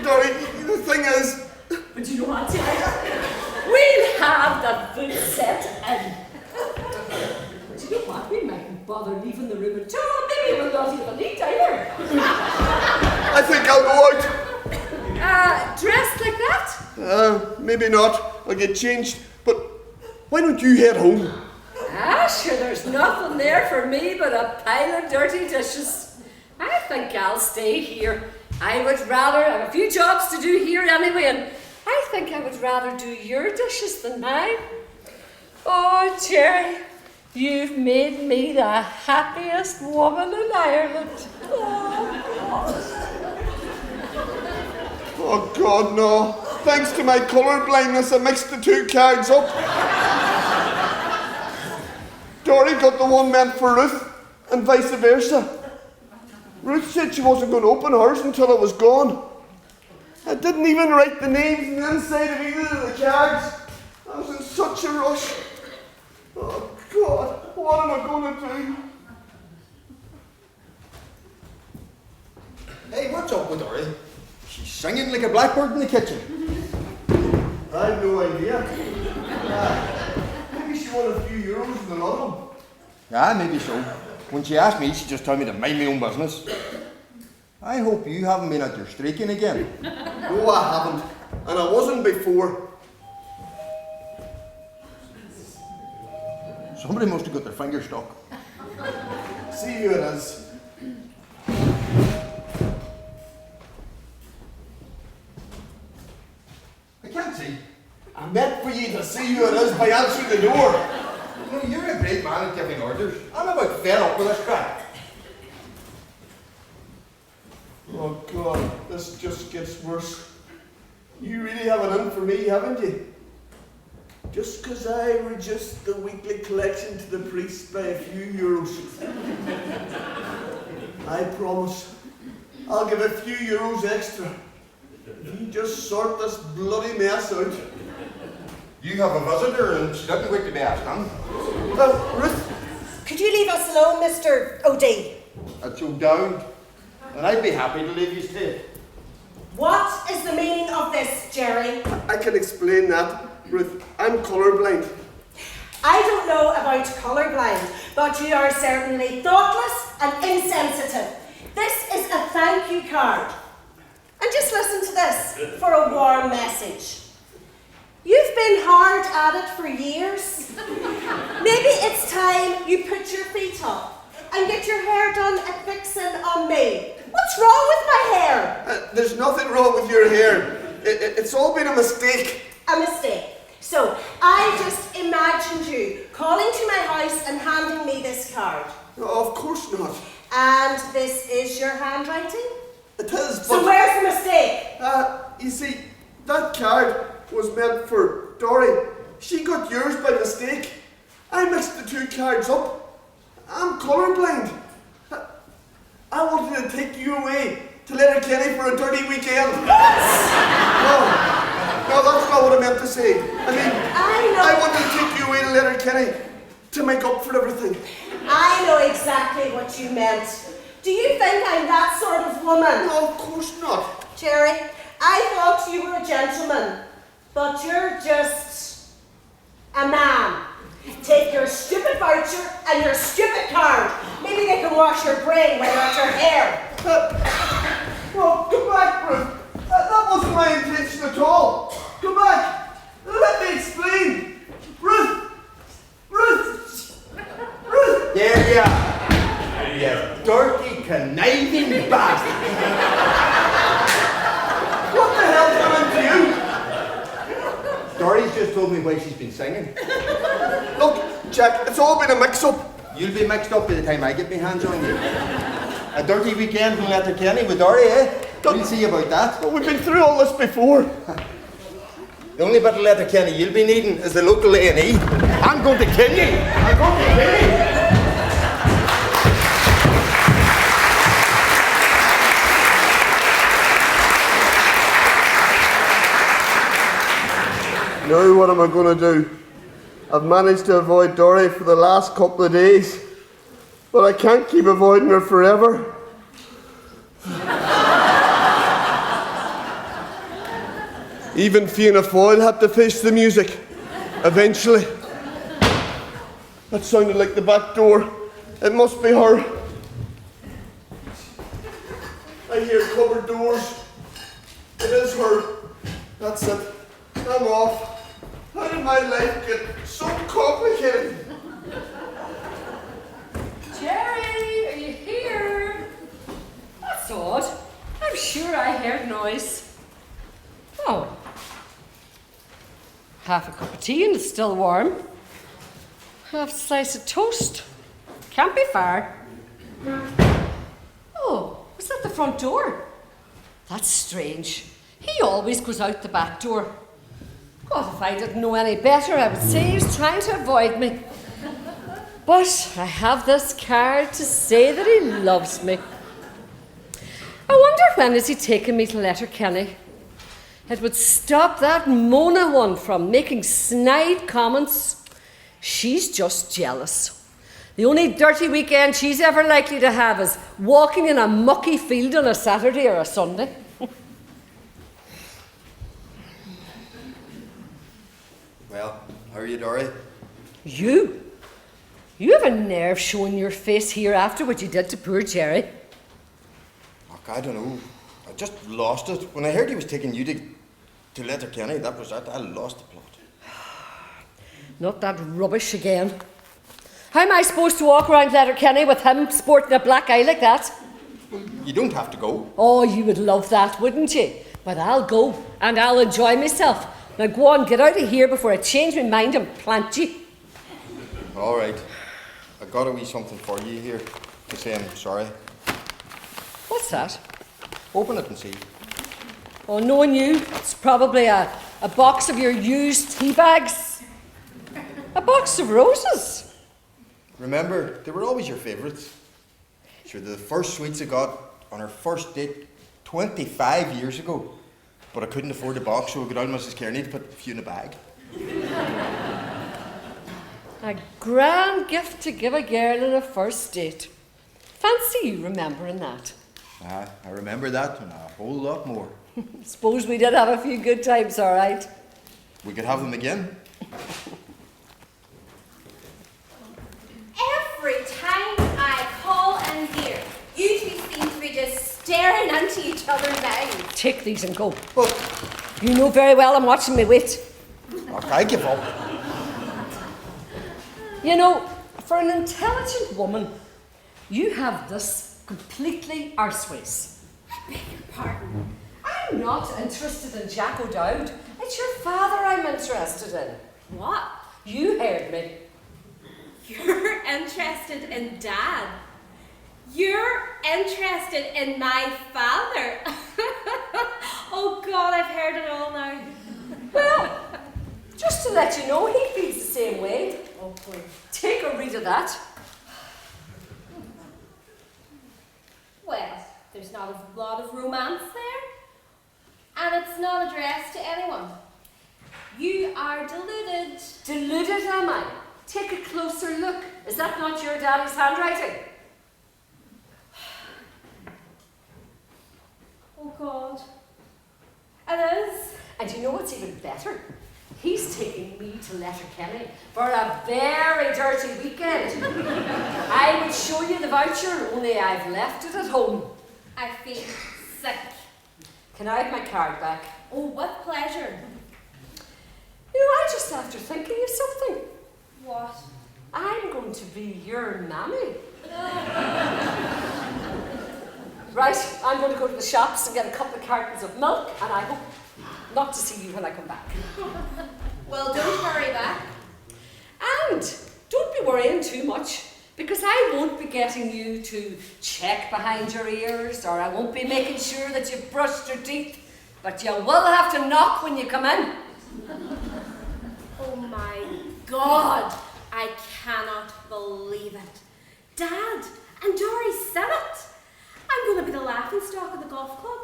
Dorrie, the thing is... But you know what, Gerry? We'll have the food set in. But you know what? We mightn't bother leaving the room at all. Maybe we'll not even eat either. I think I'll go out. Dressed like that? Maybe not. I'll get changed. But why don't you head home? Sure, there's nothing there for me but a pile of dirty dishes. I think I'll stay here. I would rather have a few jobs to do here anyway, and I think I would rather do your dishes than mine. Oh, Gerry, you've made me the happiest woman in Ireland. Oh God, no. Thanks to my colour blindness, I mixed the two cards up. Dorrie got the one meant for Ruth, and vice versa. Ruth said she wasn't going to open hers until it was gone. I didn't even write the names on the inside of either of the cards. I was in such a rush. Oh God, what am I going to do? Hey, what's up with Dorrie? She's singing like a blackbird in the kitchen. I have no idea. Maybe she won a few euros in the lotto. Ah, maybe so. When she asked me, she just told me to mind my own business. I hope you haven't been out there streaking again. No, I haven't. And I wasn't before. Somebody must have got their finger stuck. See who it is. I can't see. I meant for you to see who it is by answering the door. You know, you're a great man at giving orders. I'm about fed up with this crap. Oh God, this just gets worse. You really have it in for me, haven't you? Just 'cause I reduced the weekly collection to the priest by a few euros. I promise, I'll give a few euros extra. If you just sort this bloody mess out. You have a visitor and she doesn't wait to be asked, huh? Ruth? Could you leave us alone, Mr. O'D? That's so down. And I'd be happy to leave you stay. What is the meaning of this, Gerry? I can explain that, Ruth. I'm colourblind. I don't know about colourblind, but you are certainly thoughtless and insensitive. This is a thank you card. And just listen to this for a warm message. You've been hard at it for years. Maybe it's time you put your feet up and get your hair done at Vixen on me. What's wrong with my hair? There's nothing wrong with your hair. It's all been a mistake. A mistake. So, I just imagined you calling to my house and handing me this card. Oh, of course not. And this is your handwriting? It is, but... So where's the mistake? You see, that card was meant for Dorrie. She got yours by mistake. I mixed the two cards up. I'm colourblind. I wanted to take you away to Letterkenny for a dirty weekend. No, that's not what I meant to say. I mean, I wanted to take you away to Letterkenny to make up for everything. I know exactly what you meant. Do you think I'm that sort of woman? No, of course not. Gerry, I thought you were a gentleman, but you're just a man. Take your stupid voucher and your stupid card. Maybe they can wash your brain when you're at your hair. Well, come back, Ruth. That wasn't my intention at all. Come back. Let me explain. Ruth. There you are. You dirty, conniving bastard. What the hell's happened to you? Dorrie's just told me why she's been singing. Look, Jack, it's all been a mix-up. You'll be mixed up by the time I get my hands on you. A dirty weekend in Letterkenny with Dorrie, eh? We'll see about that. Well, we've been through all this before. The only bit of Letterkenny you'll be needing is the local A&E. I'm going to kill you. I'm going to kill you. Now what am I going to do? I've managed to avoid Dorrie for the last couple of days, but I can't keep avoiding her forever. Even Fianna Fáil had to face the music, eventually. That sounded like the back door. It must be her. I hear cupboard doors. It is her. That's it. I'm off. How did my life get so complicated? Gerry, are you here? That's odd. I'm sure I heard noise. Oh. Half a cup of tea and it's still warm. Half a slice of toast. Can't be far. Oh, was that the front door? That's strange. He always goes out the back door. God, if I didn't know any better, I would say he's trying to avoid me. But I have this card to say that he loves me. I wonder when is he taking me to Letterkenny? It would stop that Mona one from making snide comments. She's just jealous. The only dirty weekend she's ever likely to have is walking in a mucky field on a Saturday or a Sunday. Well, how are you, Dorrie? You? You have a nerve showing your face here after what you did to poor Gerry. Look, I don't know. I just lost it. When I heard he was taking you to Letterkenny, that was it. I lost the plot. Not that rubbish again. How am I supposed to walk around Letterkenny with him sporting a black eye like that? You don't have to go. Oh, you would love that, wouldn't you? But I'll go, and I'll enjoy myself. Now go on, get out of here before I change my mind and plant you. All right. I got a wee something for you here to say I'm sorry. What's that? Open it and see. Oh, knowing you, it's probably a box of your used tea bags. A box of roses. Remember, they were always your favourites. Sure, they're the first sweets I got on our first date 25 years ago. But I couldn't afford the box, so I got out Mrs. Kearney to put a few in a bag. A grand gift to give a girl on a first date. Fancy you remembering that. I remember that and a whole lot more. Suppose we did have a few good times, all right. We could have them again. Every time I call in here, you two seem to be just staring into each other's eyes. Take these and go. But You know very well I'm watching my weight. look, I give up. You know, for an intelligent woman, you have this completely arseways. I beg your pardon. I'm not interested in Jack O'Dowd. It's your father I'm interested in. What? You heard me. You're interested in Dad. You're interested in my father. Oh God, I've heard it all now. Well, just to let you know, he feels the same way. Oh boy. Take a read of that. Well, there's not a lot of romance there. And it's not addressed to anyone. are deluded. Deluded am I? Take a closer look. Is that not your daddy's handwriting? Oh God. It is. And you know what's even better? He's taking me to Letterkenny for a very dirty weekend. I would show you the voucher, only I've left it at home. I feel sick. Can I have my card back? Oh, with pleasure. You know, I just after thinking of something. What? I'm going to be your mammy. Right, I'm going to go to the shops and get a couple of cartons of milk, and I hope not to see you when I come back. Well, don't hurry back. And don't be worrying too much, because I won't be getting you to check behind your ears, or I won't be making sure that you've brushed your teeth, but you will have to knock when you come in. Oh my God, I cannot believe it. Dad and Dorrie Sinnott. I'm going to be the laughing stock of the golf club.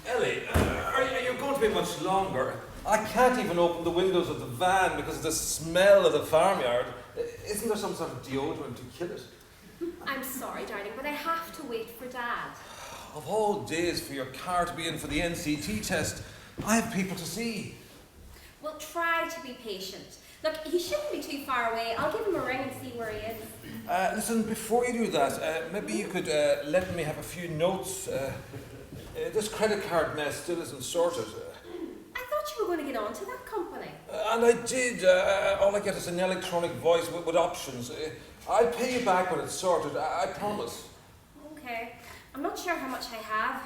Ellie, are you going to be much longer? I can't even open the windows of the van because of the smell of the farmyard. Isn't there some sort of deodorant to kill it? I'm sorry, darling, but I have to wait for Dad. Of all days for your car to be in for the NCT test, I have people to see. Well, try to be patient. Look, he shouldn't be too far away. I'll give him a ring and see where he is. Listen, before you do that, maybe you could let me have a few notes. This credit card mess still isn't sorted. I thought you were going to get on to that company. And I did. All I get is an electronic voice with options. I'll pay you back when it's sorted, I promise. Okay. I'm not sure how much I have.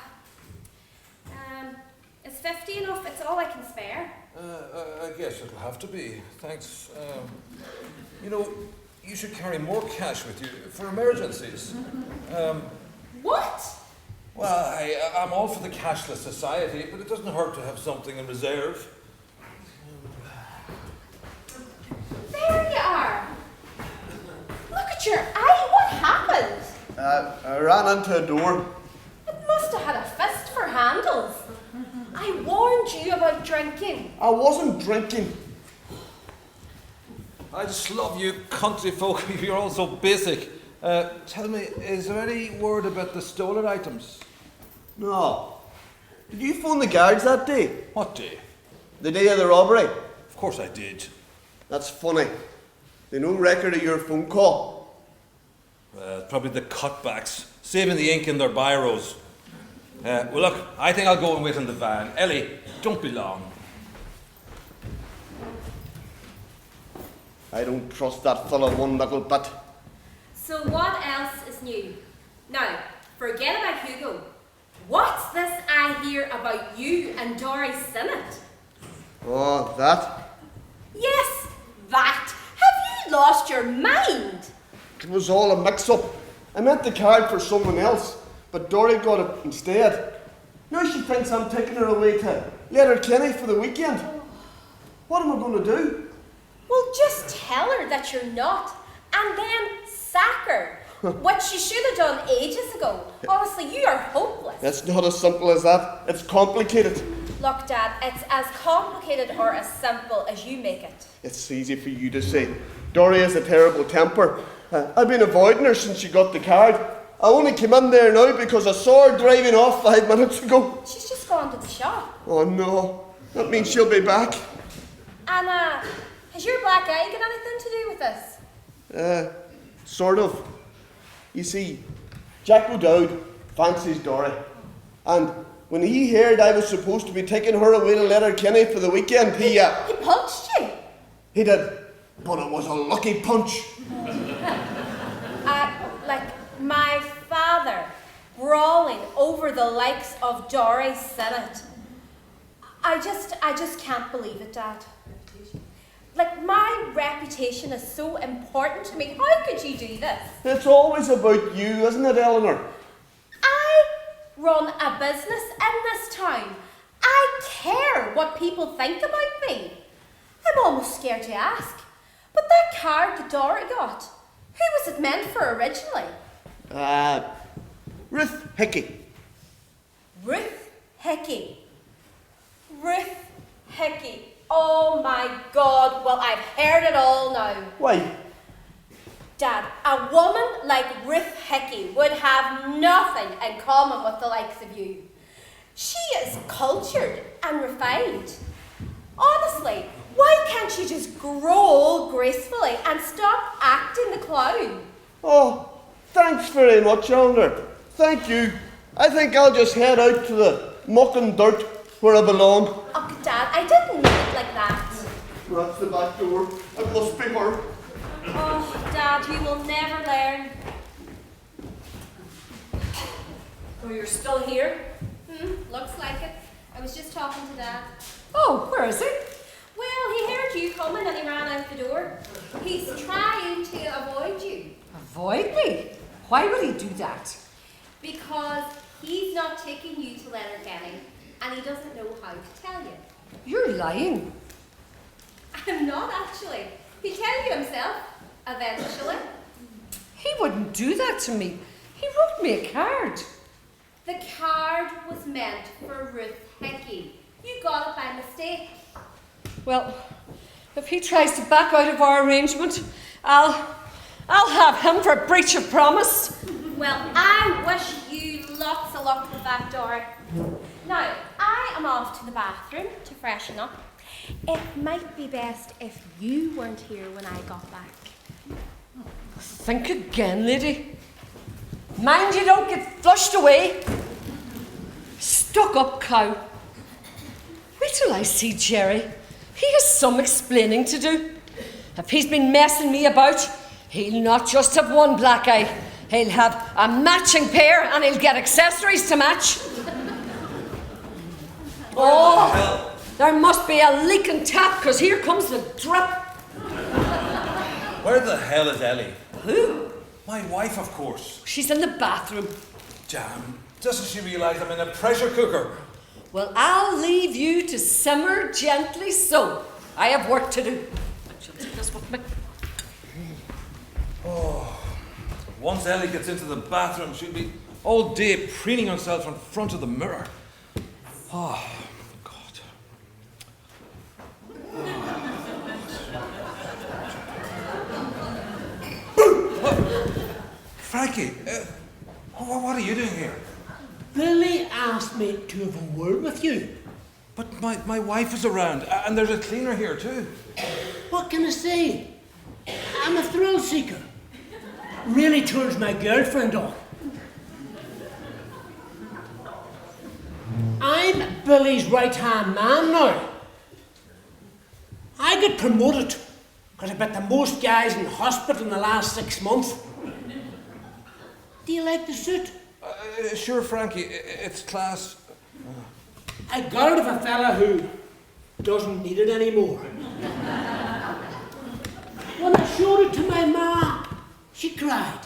Is 50 enough? It's all I can spare. I guess it'll have to be. Thanks. You know, you should carry more cash with you for emergencies. What? Well, I'm all for the cashless society, but it doesn't hurt to have something in reserve. There you are. Look at your eye. What happened? I ran into a door. It must have had a fist for handles. I warned you about drinking. I wasn't drinking. I just love you country folk. You're all so basic. Tell me, is there any word about the stolen items? No. Did you phone the guards that day? What day? The day of the robbery? Of course I did. That's funny. They no record of your phone call. Probably the cutbacks, saving the ink in their biros. Well, look, I think I'll go and wait in the van. Ellie, don't be long. I don't trust that fella one little bit. So what else is new? Now, forget about Hugo. What's this I hear about you and Dorrie Sinnott? Oh, that? Yes, that. Have you lost your mind? It was all a mix-up. I meant the card for someone else, but Dorrie got it instead. Now she thinks I'm taking her away to Letterkenny for the weekend. What am I going to do? Well, just tell her that you're not, and then sack her. Which you should have done ages ago. Honestly, you are hopeless. It's not as simple as that. It's complicated. Look, Dad, it's as complicated or as simple as you make it. It's easy for you to say. Dorrie has a terrible temper. I've been avoiding her since she got the card. I only came in there now because I saw her driving off 5 minutes ago. She's just gone to the shop. Oh no, that means she'll be back. Anna, has your black eye got anything to do with this? Sort of. You see, Jack O'Dowd fancies Dorrie. And when he heard I was supposed to be taking her away to Letterkenny for the weekend, he punched you? He did. But it was a lucky punch. Like my father brawling over the likes of Dorrie Sinnott. I just can't believe it, Dad. Like, my reputation is so important to me. How could you do this? It's always about you, isn't it, Eleanor? I run a business in this town. I care what people think about me. I'm almost scared to ask. But that card that Dorrie got, who was it meant for originally? Ruth Hickey. Ruth Hickey. Ruth Hickey. Oh my God, well, I've heard it all now. Why? Dad, a woman like Ruth Hickey would have nothing in common with the likes of you. She is cultured and refined. Honestly, why can't she just grow old gracefully and stop acting the clown? Oh, thanks very much, Eleanor. Thank you. I think I'll just head out to the muck and dirt where I belong. Oh, Dad, I didn't mean it like that. That's the back door. It must be her. Oh, Dad, you will never learn. Oh, you're still here? Looks like it. I was just talking to Dad. Oh, where is he? Well, he heard you coming and he ran out the door. He's trying to avoid you. Avoid me? Why would he do that? Because he's not taking you to Letterkenny and he doesn't know how to tell you. You're lying. I'm not actually. He'll tell you himself, eventually. He wouldn't do that to me. He wrote me a card. The card was meant for Ruth Hickey. You got it by mistake. Well, if he tries to back out of our arrangement, I'll have him for breach of promise. Well, I wish you lots of luck with that, Dorrie. Now, I am off to the bathroom to freshen up. It might be best if you weren't here when I got back. Think again, lady. Mind you don't get flushed away. Stuck up cow. Wait till I see Gerry. He has some explaining to do. If he's been messing me about, he'll not just have one black eye. He'll have a matching pair and he'll get accessories to match. Oh, there must be a leaking tap because here comes the drip. Where the hell is Ellie? Who? My wife, of course. She's in the bathroom. Damn, doesn't she realise I'm in a pressure cooker? Well, I'll leave you to simmer gently so. I have work to do. I shall take this with me. Oh, once Ellie gets into the bathroom, she'll be all day preening herself in front of the mirror. Oh, God. Frankie, what are you doing here? Billy asked me to have a word with you. But my wife is around, and there's a cleaner here too. What can I say? I'm a thrill seeker. Really turns my girlfriend on. I'm Billy's right-hand man now. I got promoted because I bet the most guys in hospital in the last 6 months. Do you like the suit? Sure, Frankie, it's class. I got it of a fella who doesn't need it anymore. When I showed it to my ma, she cried.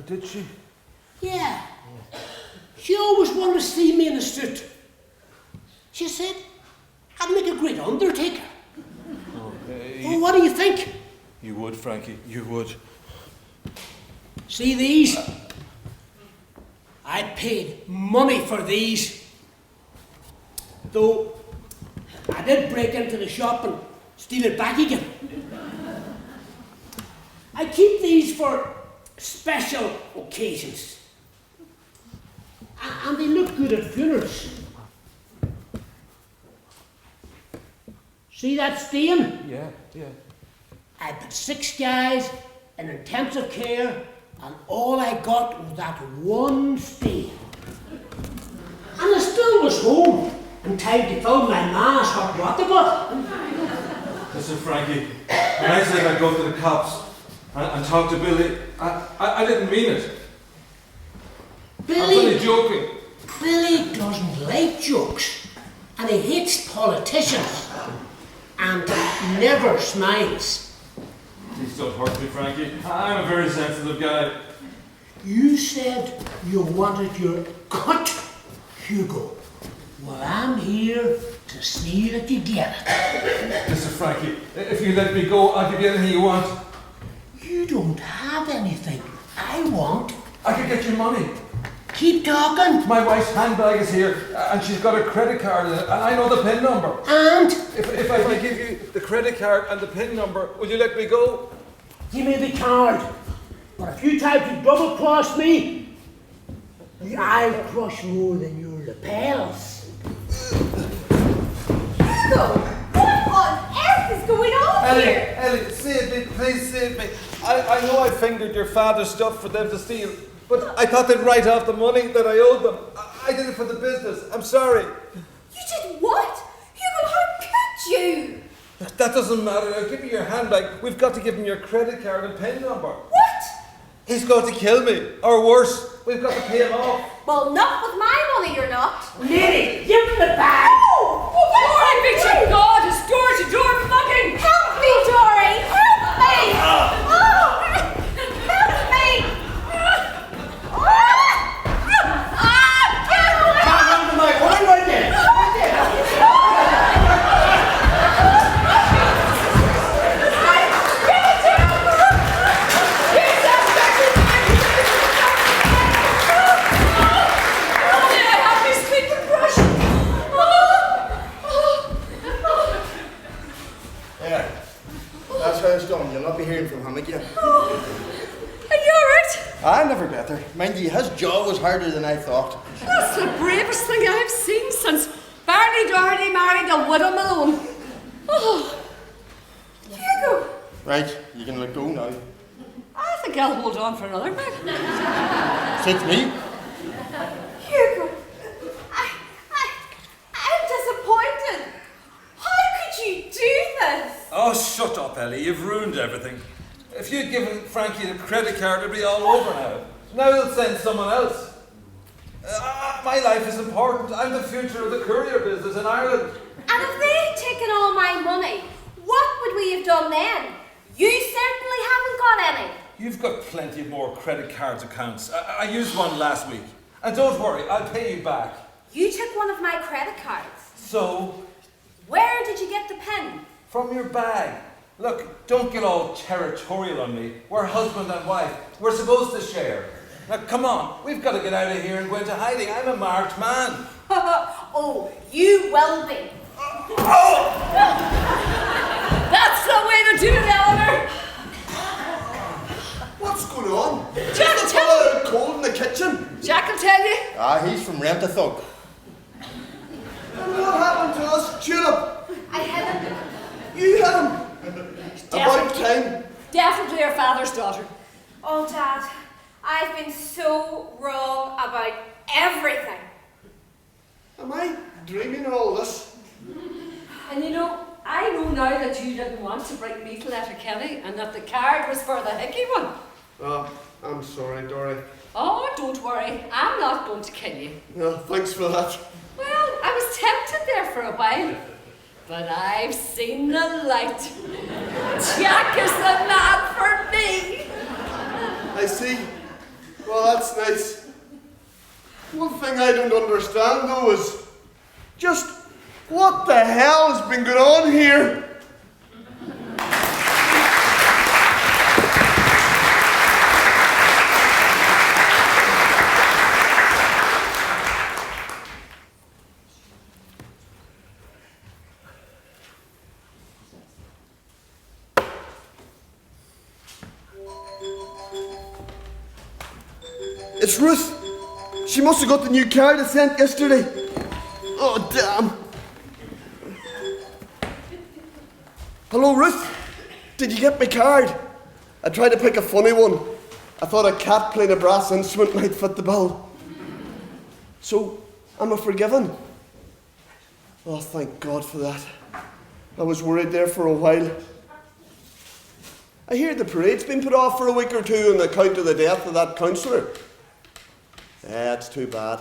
Did she? Yeah. She always wanted to see me in a suit. She said, I'd make a great undertaker. Oh, what do you think? You would, Frankie, you would. See these? I paid money for these. Though I did break into the shop and steal it back again. I keep these for special occasions. And they look good at funerals. See that stain? Yeah. I put 6 guys in intensive care and all I got was that one stain. And I still was home in time to fill my ma's hot water bottle. Listen, Frankie, when I said I'd go to the cops and talk to Billy, I didn't mean it. I was only joking. Billy doesn't like jokes and he hates politicians and never smiles. Please don't hurt me, Frankie. I'm a very sensitive guy. You said you wanted your cut, Hugo. Well, I'm here to see that you get it. Listen, Frankie, if you let me go, I'll give you anything you want. You don't have anything I want. I could get you money. Keep talking. My wife's handbag is here, and she's got her credit card in it, and I know the PIN number. And? If I could give you the credit card and the PIN number, will you let me go? Give me the card. But if you try to double cross me, I'll crush more than your lapels. Hugo, what on earth is going on here? Ellie, save me, please save me. I know I fingered your father's stuff for them to steal, but I thought they'd write off the money that I owed them. I did it for the business. I'm sorry. You did what? Hugo, how could you? That doesn't matter. Now give me your handbag. We've got to give him your credit card and PIN number. What? He's going to kill me. Or worse, we've got to pay him off. Well, not with my money, you're not. Lily, give him the bag. Oh, Dorrie, bitch of God, it's door to door fucking. help me, Dorrie! Help me! Oh, help me! Get away! Come to my point right there. Yeah, that's how it's done. You'll not be hearing from him again. Are you alright? I never better. Mind you, his jaw was harder than I thought. That's the bravest thing I've seen since Barney Doherty married a widow Malone. Oh, Hugo, Right, you can let go now. I think I'll hold on for another bit. Suits me. Hugo, I'm disappointed. How could you do this? Oh, shut up, Ellie. You've ruined everything. If you'd given Frankie the credit card, it'd be all over now. Now he'll send someone else. My life is important. I'm the future of the courier business in Ireland. And if they had taken all my money, what would we have done then? You certainly haven't got any. You've got plenty more credit cards accounts. I used one last week. And don't worry, I'll pay you back. You took one of my credit cards. So, Where did you get the pen? from your bag. Look, don't get all territorial on me. We're husband and wife. We're supposed to share. Now, come on. We've got to get out of here and go into hiding. I'm a marked man. Oh, you will be. That's the way to do it, Eleanor. What's going on? Jack, Is the fellow out cold in the kitchen? Jack will tell you. He's from Rent-a-Thug. And what happened to us, Tulip? I had him. You had him. About time. Definitely her father's daughter. Oh, Dad, I've been so wrong about everything. Am I dreaming all this? And you know, I know now that you didn't want to bring me to Letterkenny and that the card was for the Hickey one. Oh, I'm sorry, Dorrie. Oh, don't worry. I'm not going to kill you. No, thanks for that. Well, I was tempted there for a while. But I've seen the light. Jack is the man for me. I see. Well, that's nice. One thing I don't understand, though, is just what the hell has been going on here? It's Ruth. She must have got the new card I sent yesterday. Oh, damn. Hello, Ruth. Did you get my card? I tried to pick a funny one. I thought a cat playing a brass instrument might fit the bill. So, am I forgiven? Oh, thank God for that. I was worried there for a while. I hear the parade's been put off for a week or two on account of the death of that councillor. That's too bad.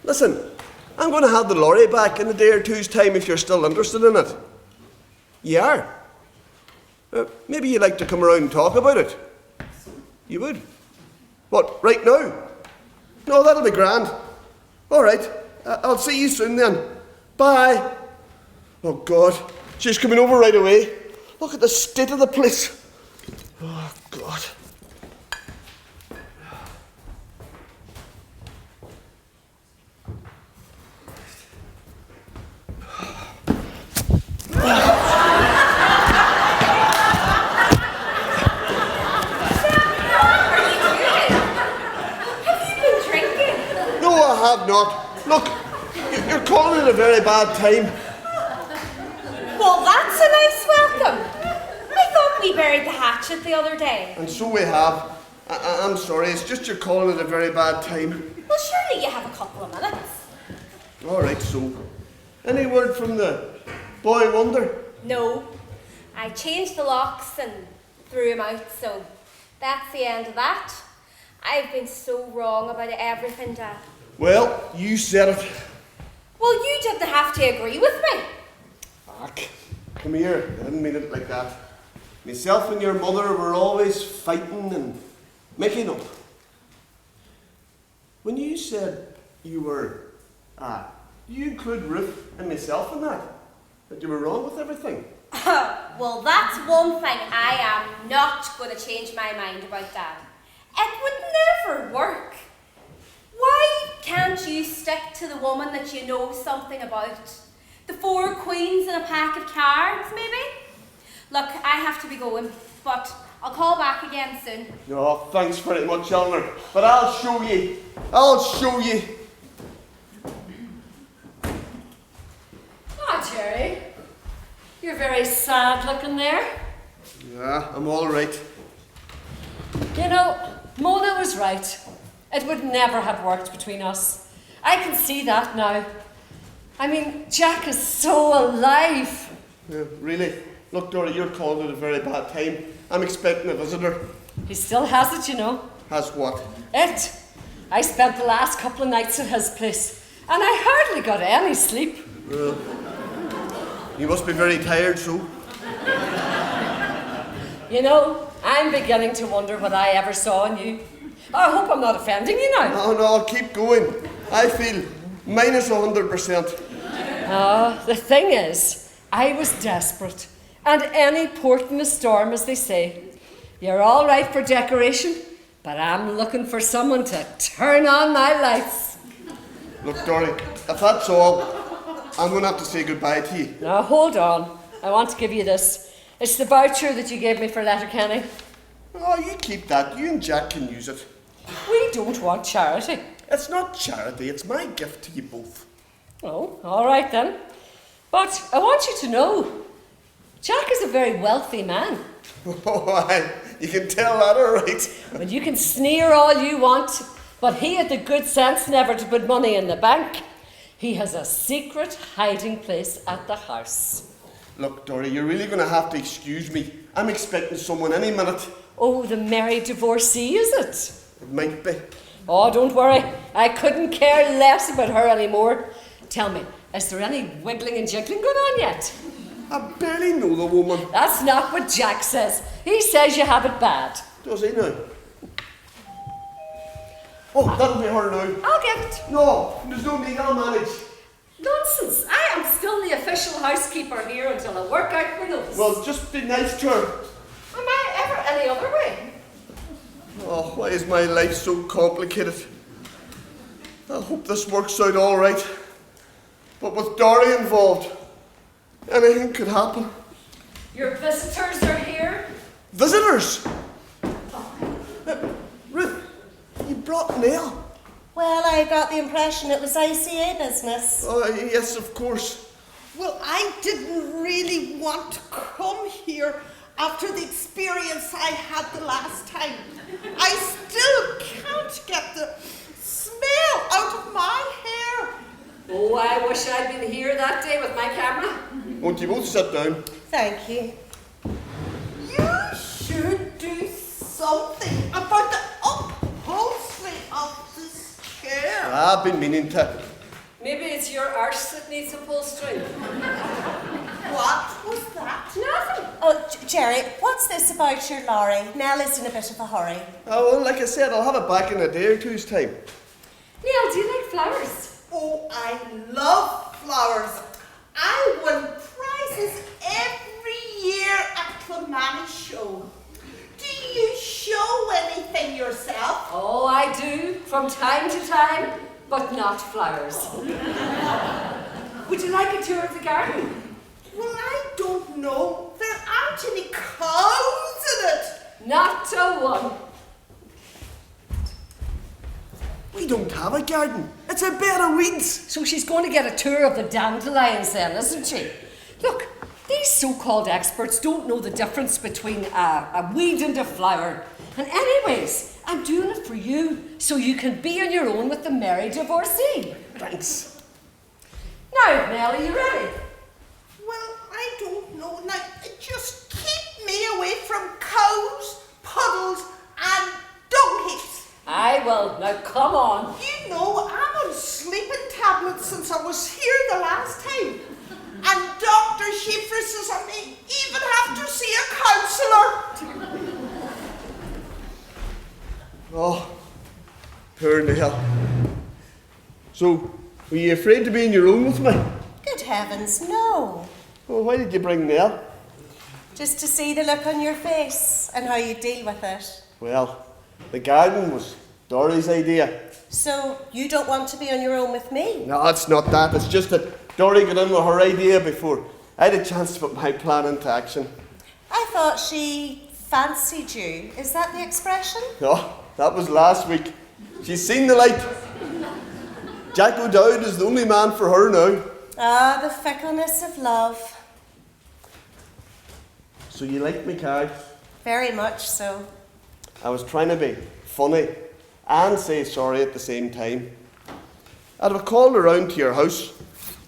Listen, I'm going to have the lorry back in a day or two's time if you're still interested in it. You are? Maybe you'd like to come around and talk about it. You would? What, right now? No, that'll be grand. All right, I'll see you soon then. Bye. Oh, God, she's coming over right away. Look at the state of the place. Oh, God. not. Look, you're calling it a very bad time. Well, that's a nice welcome. I thought we buried the hatchet the other day. And so we have. I'm sorry, it's just you're calling it a very bad time. Well, surely you have a couple of minutes. All right, so. Any word from the boy wonder? No. I changed the locks and threw him out, so that's the end of that. I've been so wrong about everything, Dad. Well, you said it. Well, you didn't have to agree with me. Fuck. Come here, I didn't mean it like that. Myself and your mother were always fighting and making up. When you said you were, you include Ruth and myself in that you were wrong with everything. Well, that's one thing I am not going to change my mind about, Dad. It would never work. Why can't you stick to the woman that you know something about? The 4 queens and a pack of cards, maybe? Look, I have to be going, but I'll call back again soon. No, thanks very much, Eleanor. But I'll show you. I'll show you. Ah, Gerry. You're very sad looking there. Yeah, I'm all right. You know, Mona was right. It would never have worked between us. I can see that now. I mean, Jack is so alive. Yeah, really? Look, Dorrie, you're calling it a very bad time. I'm expecting a visitor. He still has it, you know. Has what? It. I spent the last couple of nights at his place, and I hardly got any sleep. Well, you must be very tired, so. You know, I'm beginning to wonder what I ever saw in you. I hope I'm not offending you now. No, I'll keep going. I feel minus 100%. The thing is, I was desperate. And any port in a storm, as they say. You're all right for decoration, but I'm looking for someone to turn on my lights. Look, Dorrie, if that's all, I'm going to have to say goodbye to you. Now, hold on. I want to give you this. It's the voucher that you gave me for Letterkenny. Oh, you keep that. You and Jack can use it. We don't want charity. It's not charity, it's my gift to you both. Oh, all right then. But I want you to know, Jack is a very wealthy man. Oh, you can tell that all right. Well, you can sneer all you want, but he had the good sense never to put money in the bank. He has a secret hiding place at the house. Look, Dorrie, you're really going to have to excuse me. I'm expecting someone any minute. Oh, the married divorcee, is it? It might be. Oh, don't worry. I couldn't care less about her anymore. Tell me, is there any wiggling and jiggling going on yet? I barely know the woman. That's not what Jack says. He says you have it bad. Does he now? Oh, that'll be her now. I'll get it. No, there's no need, I'll manage. Nonsense. I am still the official housekeeper here until I work out my notes. Well, just be nice to her. Am I ever any other way? Oh, why is my life so complicated? I hope this works out all right. But with Dorrie involved, anything could happen. Your visitors are here? Visitors? Ruth, you brought Nell. Well, I got the impression it was ICA business. Oh, yes, of course. Well, I didn't really want to come here after the experience I had the last time. I still can't get the smell out of my hair. Oh, I wish I'd been here that day with my camera. Won't you both sit down? Thank you. You should do something about the upholstery of this chair. I've been meaning to. Maybe it's your arse that needs upholstering. What was that? Nothing. Oh, Gerry, what's this about your lorry? Nell is in a bit of a hurry. Oh, well, like I said, I'll have it back in a day or two's time. Neil, do you like flowers? Oh, I love flowers. I win prizes every year at Kilmany Show. Do you show anything yourself? Oh, I do, from time to time, but not flowers. Would you like a tour of the garden? Well, I don't know. There aren't any cows in it. Not a one. We don't have a garden. It's a bed of weeds. So she's going to get a tour of the dandelions then, isn't she? Look, these so-called experts don't know the difference between a weed and a flower. And anyways, I'm doing it for you, so you can be on your own with the merry divorcee. Thanks. Now, Nell, are you ready? Well, I don't know. Now, just keep me away from cows, puddles, and dung heaps. I will. Now, come on. You know, I'm on sleeping tablets since I was here the last time. And Dr. Shifra says I may even have to see a counsellor. Oh, poor Nell. So, were you afraid to be on your own with me? Good heavens, no. Well, why did you bring Nell? Just to see the look on your face and how you deal with it. Well, the garden was Dorrie's idea. So, you don't want to be on your own with me? No, it's not that. It's just that Dorrie got in with her idea before I had a chance to put my plan into action. I thought she fancied you. Is that the expression? Oh, that was last week. She's seen the light. Jack O'Dowd is the only man for her now. Ah, the fickleness of love. So you like me, Carl? Very much so. I was trying to be funny and say sorry at the same time. I'd have called around to your house,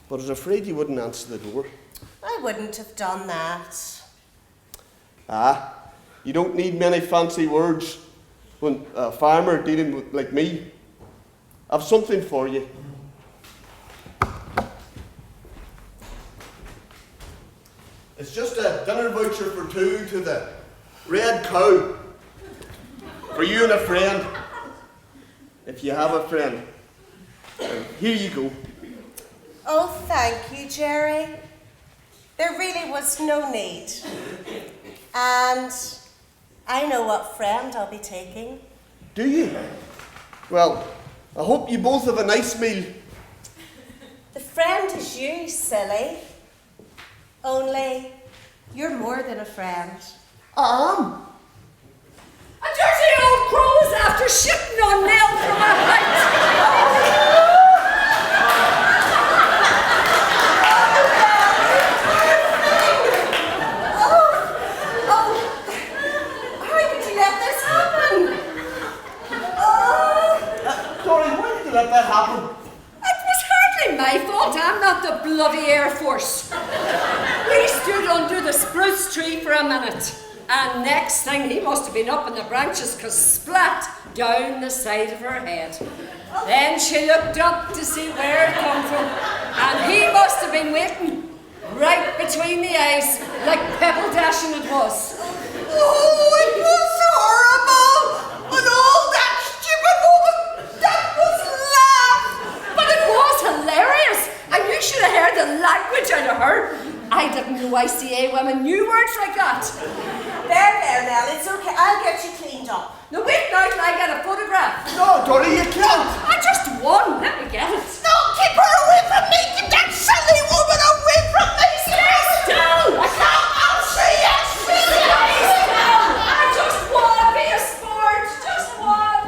but I was afraid you wouldn't answer the door. I wouldn't have done that. Ah, you don't need many fancy words when a farmer dealing with like me. I've something for you. It's just a dinner voucher for two to the Red Cow. For you and a friend. If you have a friend. Here you go. Oh, thank you, Gerry. There really was no need. And I know what friend I'll be taking. Do you? Well, I hope you both have a nice meal. The friend is you, silly. Only, you're more than a friend. I am. A dirty old crow is after shitting on Nell from a height. How did you let this happen? Dorrie, why did you let that happen? It was hardly my fault. I'm not the bloody Air Force. We stood under the spruce tree for a minute, and next thing he must have been up in the branches, 'cause splat down the side of her head. Then she looked up to see where it come from, and he must have been waiting right between the eyes, like pebble dashing it was. Oh, it was horrible! And all that stupid woman, that was laugh! But it was hilarious, and you should have heard the language out of her. I didn't know ICA women knew words like that. There, Nell, it's okay. I'll get you cleaned up. Now wait now till I get a photograph. No, Dorrie, you can't. I just won. Let me get it. No, keep her away from me! Keep that silly woman away from me! Stay still! I'll see you! Stay still! I just won. Be a sport. Just won.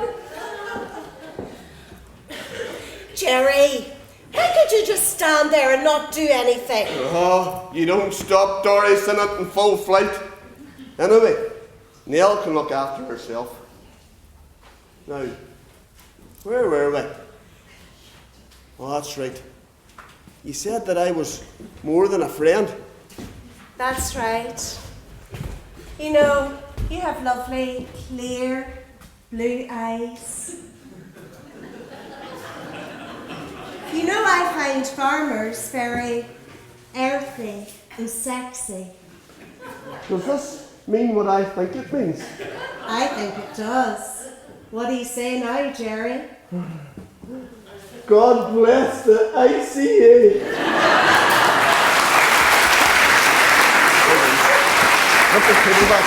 Gerry, how could you just stand there and not do anything? Oh, you don't stop Dorrie Sinnott in full flight. Anyway, Nell can look after herself. Now, where were we? Oh, that's right. You said that I was more than a friend. That's right. You know, you have lovely, clear, blue eyes. You know, I find farmers very earthy and sexy. Does this mean what I think it means? I think it does. What do you say now, Gerry? God bless the ICA. Put the kitty back.